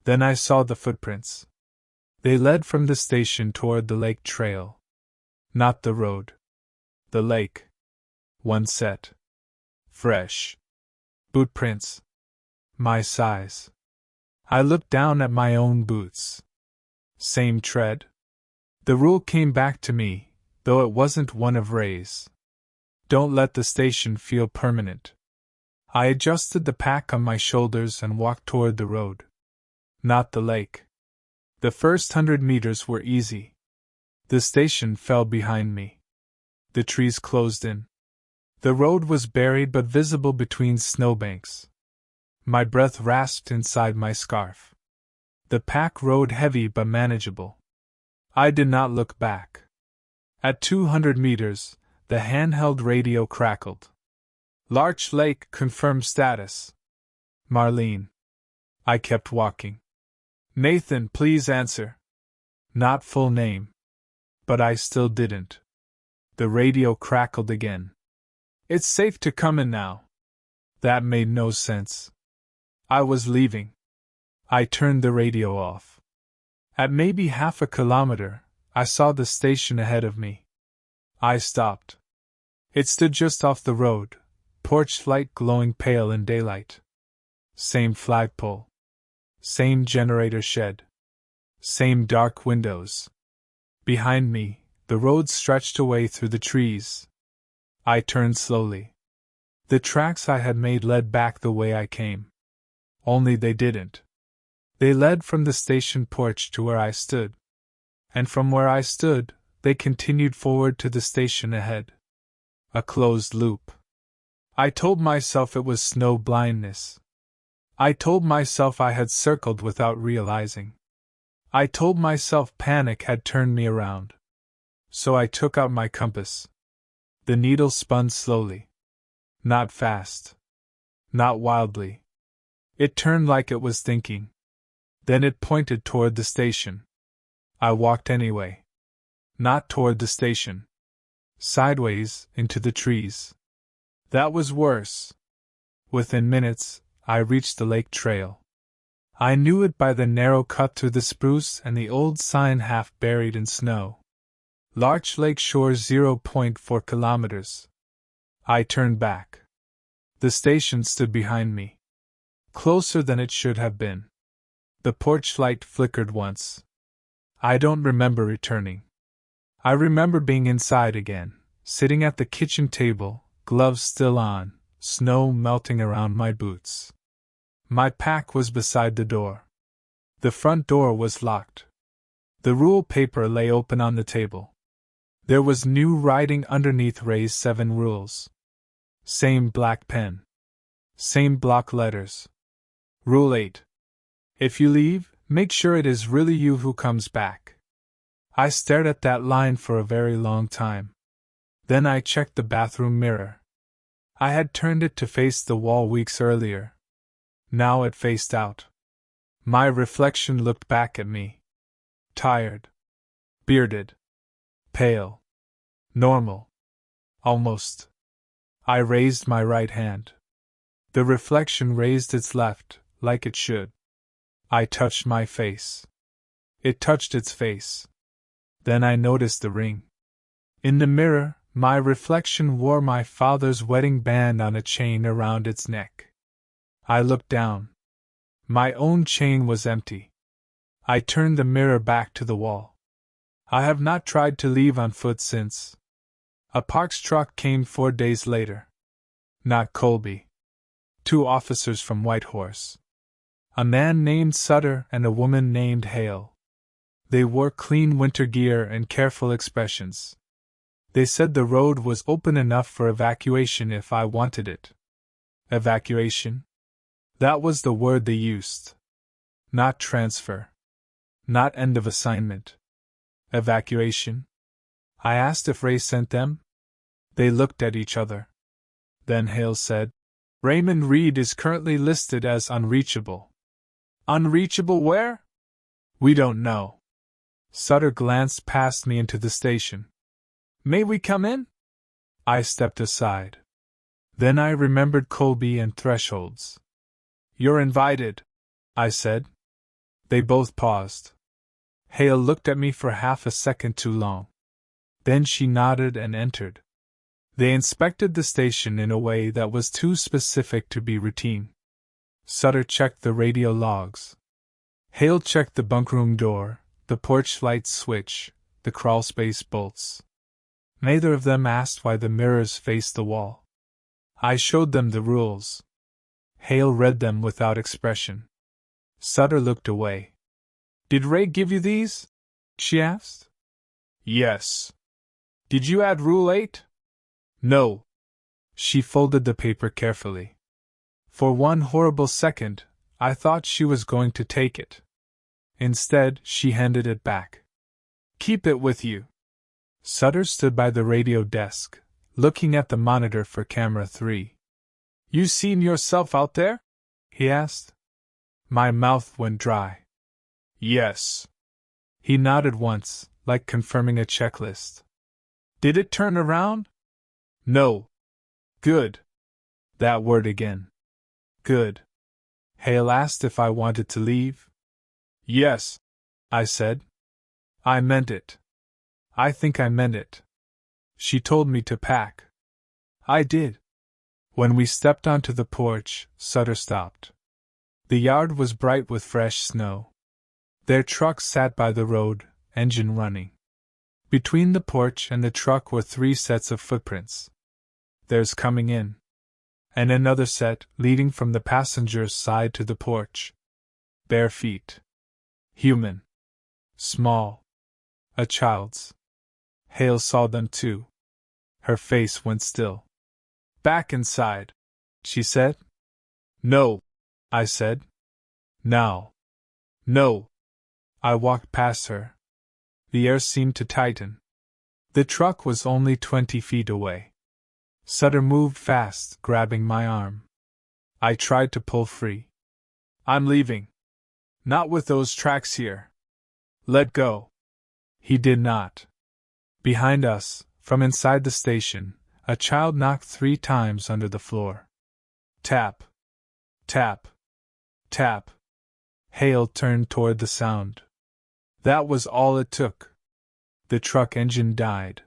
Then I saw the footprints. They led from the station toward the lake trail. Not the road. The lake. One set. Fresh. Boot prints. My size. I looked down at my own boots. Same tread. The rule came back to me, though it wasn't one of Ray's. Don't let the station feel permanent. I adjusted the pack on my shoulders and walked toward the road. Not the lake. The first 100 meters were easy. The station fell behind me. The trees closed in. The road was buried but visible between snowbanks. My breath rasped inside my scarf. The pack rode heavy but manageable. I did not look back. At 200 meters, the handheld radio crackled. Larch Lake confirmed status. Marlene. I kept walking. Nathan, please answer. Not full name. But I still didn't. The radio crackled again. It's safe to come in now. That made no sense. I was leaving. I turned the radio off. At maybe half a kilometer, I saw the station ahead of me. I stopped. It stood just off the road, porch light glowing pale in daylight. Same flagpole. Same generator shed. Same dark windows. Behind me, the road stretched away through the trees. I turned slowly. The tracks I had made led back the way I came. Only they didn't. They led from the station porch to where I stood. And from where I stood, they continued forward to the station ahead. A closed loop. I told myself it was snow blindness. I told myself I had circled without realizing. I told myself panic had turned me around. So I took out my compass. The needle spun slowly. Not fast. Not wildly. It turned like it was thinking. Then it pointed toward the station. I walked anyway. Not toward the station. Sideways, into the trees. That was worse. Within minutes, I reached the lake trail. I knew it by the narrow cut through the spruce and the old sign half buried in snow. Larch Lake shore 0.4 kilometers. I turned back. The station stood behind me. Closer than it should have been. The porch light flickered once. I don't remember returning. I remember being inside again, sitting at the kitchen table, gloves still on, snow melting around my boots. My pack was beside the door. The front door was locked. The rule paper lay open on the table. There was new writing underneath Ray's 7 rules. Same black pen. Same block letters. Rule 8. If you leave, make sure it is really you who comes back. I stared at that line for a very long time. Then I checked the bathroom mirror. I had turned it to face the wall weeks earlier. Now it faced out. My reflection looked back at me. Tired. Bearded. Pale. Normal. Almost. I raised my right hand. The reflection raised its left, like it should. I touched my face. It touched its face. Then I noticed the ring. In the mirror, my reflection wore my father's wedding band on a chain around its neck. I looked down. My own chain was empty. I turned the mirror back to the wall. I have not tried to leave on foot since. A Parks truck came 4 days later. Not Colby. 2 officers from Whitehorse. A man named Sutter and a woman named Hale. They wore clean winter gear and careful expressions. They said the road was open enough for evacuation if I wanted it. Evacuation? That was the word they used. Not transfer. Not end of assignment. Evacuation? I asked if Ray sent them. They looked at each other. Then Hale said, Raymond Reed is currently listed as unreachable. Unreachable where? We don't know. Sutter glanced past me into the station. May we come in? I stepped aside. Then I remembered Colby and thresholds. You're invited, I said. They both paused. Hale looked at me for half a second too long. Then she nodded and entered. They inspected the station in a way that was too specific to be routine. Sutter checked the radio logs. Hale checked the bunkroom door, the porch light switch, the crawlspace bolts. Neither of them asked why the mirrors faced the wall. I showed them the rules. Hale read them without expression. Sutter looked away. Did Ray give you these? She asked. Yes. Did you add Rule 8? No. She folded the paper carefully. For one horrible second, I thought she was going to take it. Instead, she handed it back. Keep it with you. Sutter stood by the radio desk, looking at the monitor for camera 3. You seen yourself out there? He asked. My mouth went dry. Yes. He nodded once, like confirming a checklist. Did it turn around? No. Good. That word again. Good. Hale asked if I wanted to leave. Yes, I said. I meant it. I think I meant it. She told me to pack. I did. When we stepped onto the porch, Sutter stopped. The yard was bright with fresh snow. Their truck sat by the road, engine running. Between the porch and the truck were 3 sets of footprints. Theirs coming in. And another set leading from the passenger's side to the porch. Bare feet. Human. Small. A child's. Hale saw them too. Her face went still. Back inside, she said. No, I said. Now. No. I walked past her. The air seemed to tighten. The truck was only 20 feet away. Sutter moved fast, grabbing my arm. I tried to pull free. I'm leaving. Not with those tracks here. Let go. He did not. Behind us, from inside the station, a child knocked 3 times under the floor. Tap. Tap. Tap. Hale turned toward the sound. That was all it took. The truck engine died.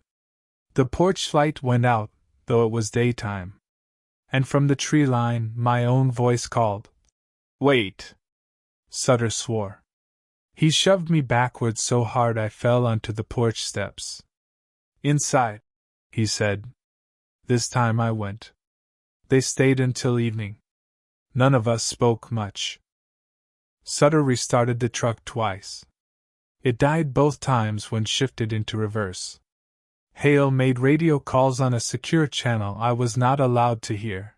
The porch light went out, though it was daytime. And from the tree line, my own voice called. Wait. Sutter swore. He shoved me backward so hard I fell onto the porch steps. Inside, he said. This time I went. They stayed until evening. None of us spoke much. Sutter restarted the truck twice. It died both times when shifted into reverse. Hale made radio calls on a secure channel I was not allowed to hear.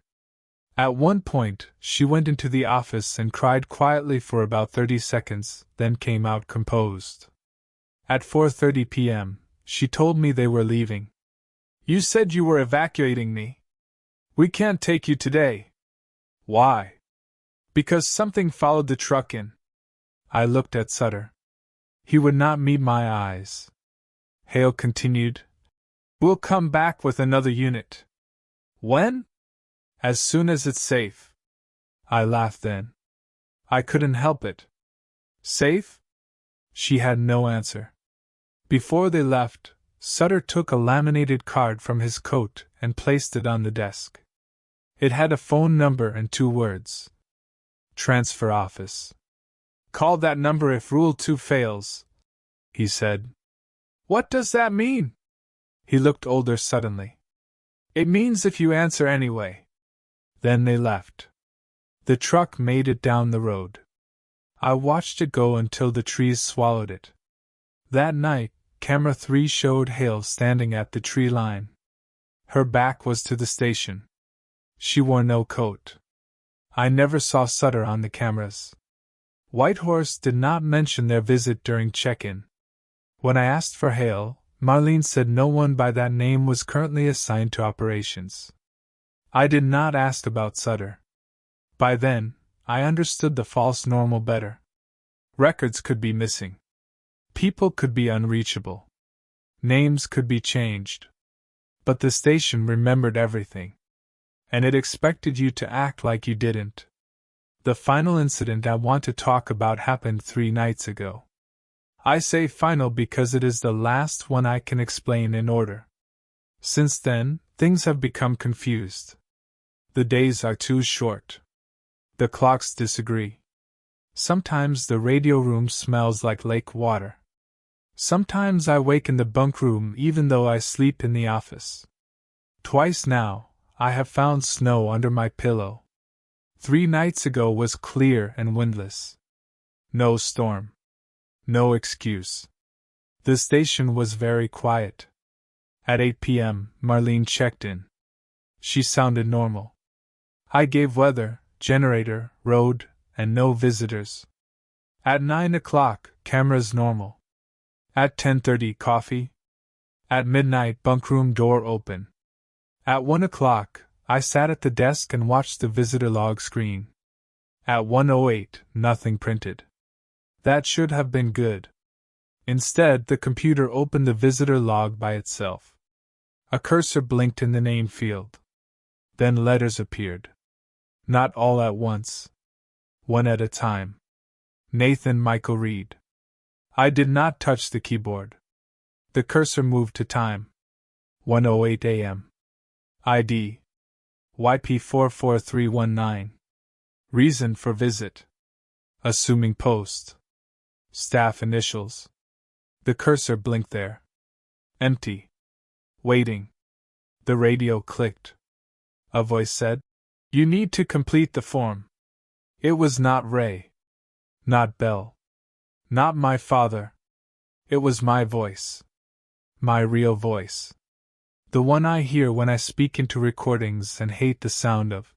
At one point, she went into the office and cried quietly for about 30 seconds, then came out composed. At 4:30 p.m., she told me they were leaving. You said you were evacuating me. We can't take you today. Why? Because something followed the truck in. I looked at Sutter. He would not meet my eyes. Hale continued. We'll come back with another unit. When? As soon as it's safe. I laughed then. I couldn't help it. Safe? She had no answer. Before they left, Sutter took a laminated card from his coat and placed it on the desk. It had a phone number and 2 words. Transfer office. Call that number if Rule 2 fails, he said. What does that mean? He looked older suddenly. It means if you answer anyway. Then they left. The truck made it down the road. I watched it go until the trees swallowed it. That night, Camera 3 showed Hale standing at the tree line. Her back was to the station. She wore no coat. I never saw Sutter on the cameras. Whitehorse did not mention their visit during check-in. When I asked for Hale, Marlene said no one by that name was currently assigned to operations. I did not ask about Sutter. By then, I understood the false normal better. Records could be missing. People could be unreachable. Names could be changed. But the station remembered everything. And it expected you to act like you didn't. The final incident I want to talk about happened 3 nights ago. I say final because it is the last one I can explain in order. Since then, things have become confused. The days are too short. The clocks disagree. Sometimes the radio room smells like lake water. Sometimes I wake in the bunk room even though I sleep in the office. Twice now, I have found snow under my pillow. 3 nights ago was clear and windless. No storm. No excuse. The station was very quiet. At 8 p.m., Marlene checked in. She sounded normal. I gave weather, generator, road, and no visitors. At 9 o'clock, cameras normal. At 10:30, coffee. At midnight, bunkroom door open. At 1 o'clock, I sat at the desk and watched the visitor log screen. At 1:08, nothing printed. That should have been good. Instead, the computer opened the visitor log by itself. A cursor blinked in the name field. Then letters appeared. Not all at once. One at a time. Nathan Michael Reed. I did not touch the keyboard. The cursor moved to time. 1:08 a.m. ID. YP44319. Reason for visit. Assuming post. Staff initials. The cursor blinked there. Empty. Waiting. The radio clicked. A voice said, "You need to complete the form." It was not Ray. Not Bell. Not my father. It was my voice. My real voice. The one I hear when I speak into recordings and hate the sound of.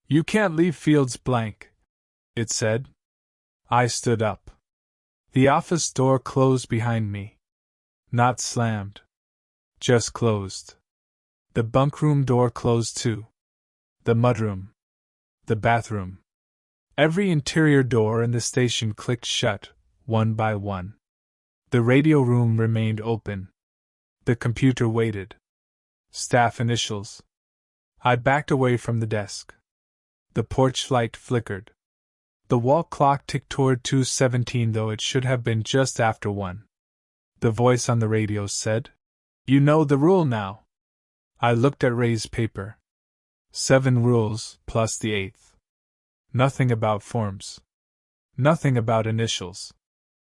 "You can't leave fields blank," it said. I stood up. The office door closed behind me. Not slammed. Just closed. The bunkroom door closed too. The mudroom. The bathroom. Every interior door in the station clicked shut, one by one. The radio room remained open. The computer waited. Staff initials. I backed away from the desk. The porch light flickered. The wall clock ticked toward 2:17, though it should have been just after 1. The voice on the radio said, "You know the rule now." I looked at Ray's paper. 7 rules, plus the 8th. Nothing about forms. Nothing about initials.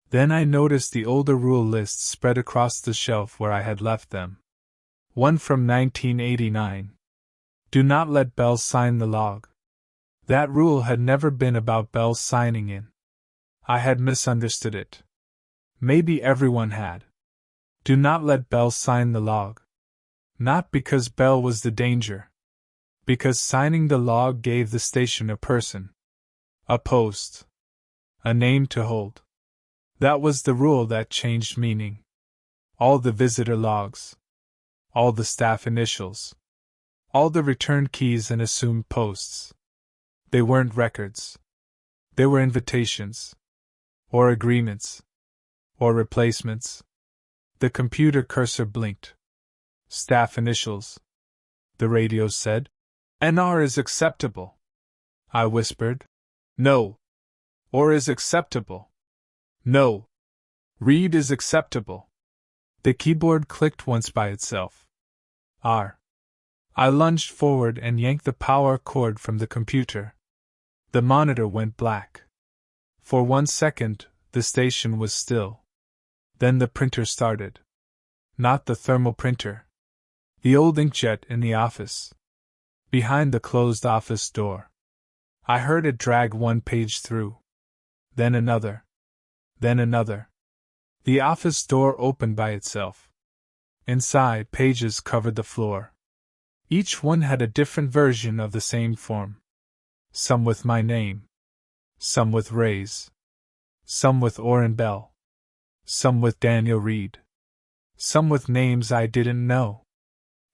Then I noticed the older rule lists spread across the shelf where I had left them. One from 1989. Do not let Bell sign the log. That rule had never been about Bell signing in. I had misunderstood it. Maybe everyone had. Do not let Bell sign the log. Not because Bell was the danger. Because signing the log gave the station a person. A post. A name to hold. That was the rule that changed meaning. All the visitor logs. All the staff initials. All the return keys and assumed posts. They weren't records. They were invitations. Or agreements. Or replacements. The computer cursor blinked. Staff initials. The radio said, "NR is acceptable." I whispered, "No. Or is acceptable." "No. Read is acceptable." The keyboard clicked once by itself. R. I lunged forward and yanked the power cord from the computer. The monitor went black. For 1 second, the station was still. Then the printer started. Not the thermal printer. The old inkjet in the office. Behind the closed office door. I heard it drag 1 page through. Then another. Then another. The office door opened by itself. Inside, pages covered the floor. Each one had a different version of the same form. Some with my name. Some with Ray's. Some with Orrin Bell. Some with Daniel Reed. Some with names I didn't know.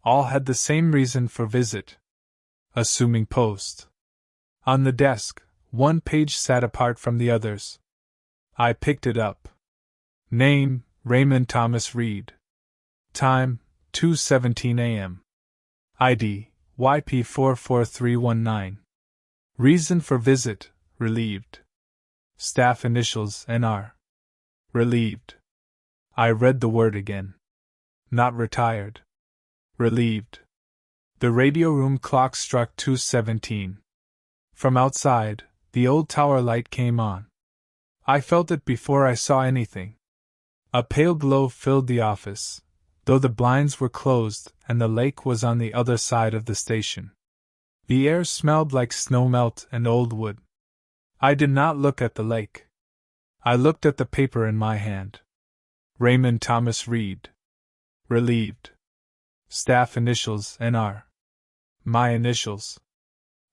All had the same reason for visit. Assuming post. On the desk, one page sat apart from the others. I picked it up. Name, Raymond Thomas Reed. Time, 2:17 a.m. ID, YP44319. Reason for visit, relieved. Staff initials, NR. Relieved. I read the word again. Not retired. Relieved. The radio room clock struck 2:17. From outside, the old tower light came on. I felt it before I saw anything. A pale glow filled the office, though the blinds were closed and the lake was on the other side of the station. The air smelled like snow melt and old wood. I did not look at the lake. I looked at the paper in my hand. Raymond Thomas Reed. Relieved. Staff initials, NR. My initials.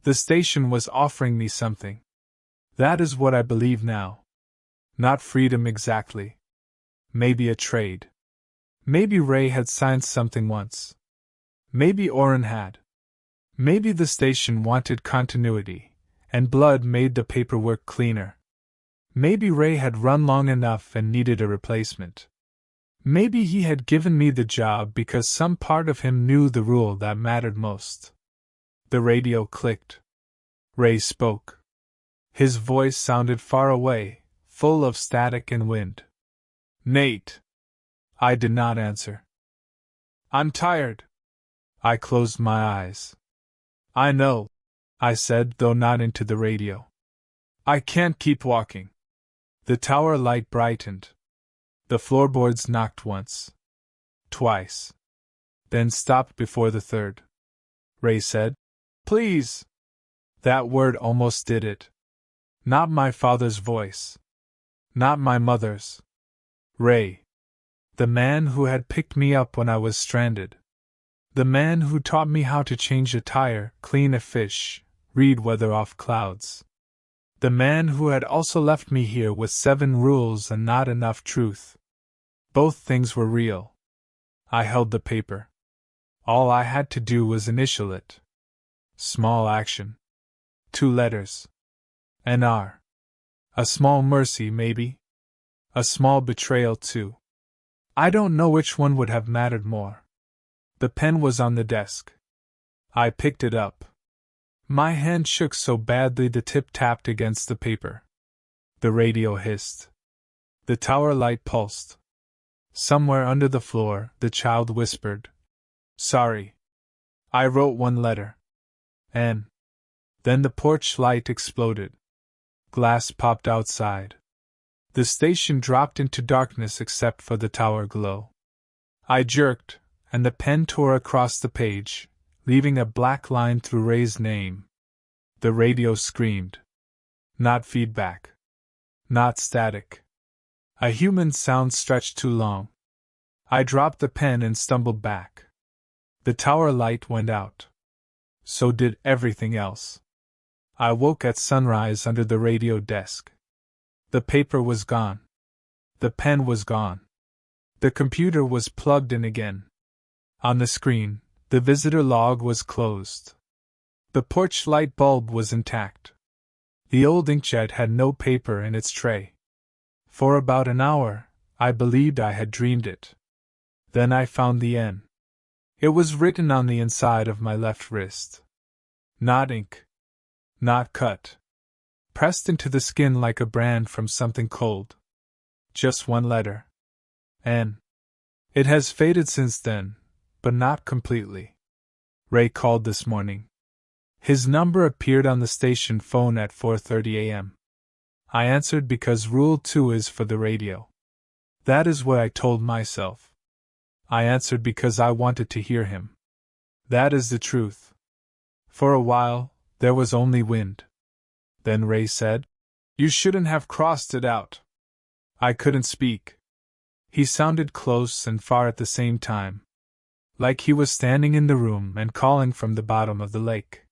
The station was offering me something. That is what I believe now. Not freedom exactly. Maybe a trade. Maybe Ray had signed something once. Maybe Orrin had. Maybe the station wanted continuity, and blood made the paperwork cleaner. Maybe Ray had run long enough and needed a replacement. Maybe he had given me the job because some part of him knew the rule that mattered most. The radio clicked. Ray spoke. His voice sounded far away, full of static and wind. Nate. I did not answer. I'm tired. I closed my eyes. I know, I said, though not into the radio. I can't keep walking. The tower light brightened. The floorboards knocked once. Twice. Then stopped before the third. Ray said, Please. That word almost did it. Not my father's voice. Not my mother's. Ray. The man who had picked me up when I was stranded. The man who taught me how to change a tire, clean a fish, read weather off clouds. The man who had also left me here with 7 rules and not enough truth. Both things were real. I held the paper. All I had to do was initial it. Small action. 2 letters. NR. A small mercy, maybe. A small betrayal, too. I don't know which one would have mattered more. The pen was on the desk. I picked it up. My hand shook so badly the tip tapped against the paper. The radio hissed. The tower light pulsed. Somewhere under the floor, the child whispered, Sorry. I wrote 1 letter. N. Then the porch light exploded. Glass popped outside. The station dropped into darkness except for the tower glow. I jerked, and the pen tore across the page, leaving a black line through Ray's name. The radio screamed. Not feedback. Not static. A human sound stretched too long. I dropped the pen and stumbled back. The tower light went out. So did everything else. I woke at sunrise under the radio desk. The paper was gone. The pen was gone. The computer was plugged in again. On the screen, the visitor log was closed. The porch light bulb was intact. The old inkjet had no paper in its tray. For about an hour, I believed I had dreamed it. Then I found the N. It was written on the inside of my left wrist. Not ink. Not cut. Pressed into the skin like a brand from something cold. Just 1 letter. N. It has faded since then, but not completely. Ray called this morning. His number appeared on the station phone at 4:30 a.m. I answered because Rule 2 is for the radio. That is what I told myself. I answered because I wanted to hear him. That is the truth. For a while, there was only wind. Then Ray said, You shouldn't have crossed it out. I couldn't speak. He sounded close and far at the same time, like he was standing in the room and calling from the bottom of the lake.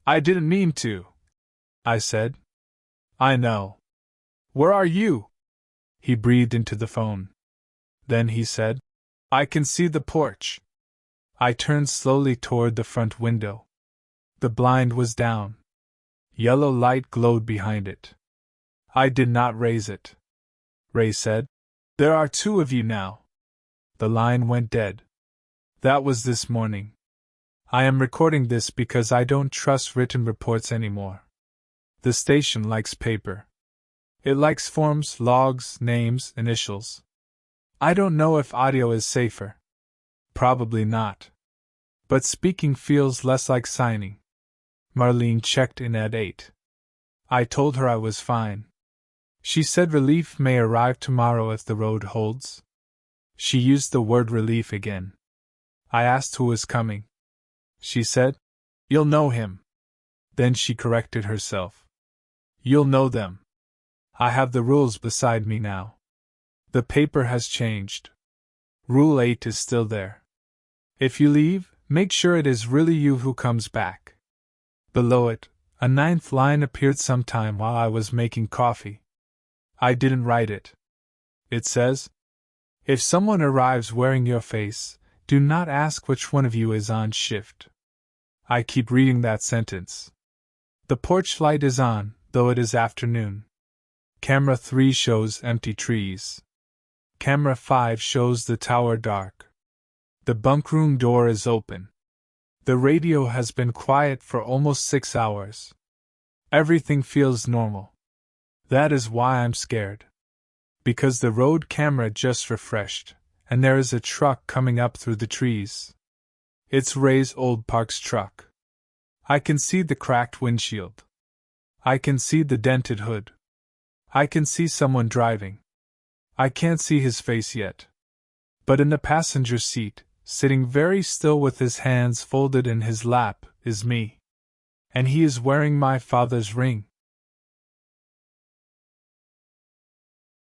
I didn't mean to, I said. I know. Where are you? He breathed into the phone. Then he said, I can see the porch. I turned slowly toward the front window. The blind was down. Yellow light glowed behind it. I did not raise it. Ray said, There are two of you now. The line went dead. That was this morning. I am recording this because I don't trust written reports anymore. The station likes paper. It likes forms, logs, names, initials. I don't know if audio is safer. Probably not. But speaking feels less like signing. Marlene checked in at 8. I told her I was fine. She said relief may arrive tomorrow if the road holds. She used the word relief again. I asked who was coming. She said, You'll know him. Then she corrected herself. You'll know them. I have the rules beside me now. The paper has changed. Rule 8 is still there. If you leave, make sure it is really you who comes back. Below it, a 9th line appeared sometime while I was making coffee. I didn't write it. It says, If someone arrives wearing your face, do not ask which one of you is on shift. I keep reading that sentence. The porch light is on, though it is afternoon. Camera 3 shows empty trees. Camera 5 shows the tower dark. The bunkroom door is open. The radio has been quiet for almost 6 hours. Everything feels normal. That is why I'm scared. Because the road camera just refreshed, and there is a truck coming up through the trees. It's Ray's old Parks truck. I can see the cracked windshield. I can see the dented hood. I can see someone driving. I can't see his face yet. But in the passenger seat, sitting very still with his hands folded in his lap, is me. And he is wearing my father's ring.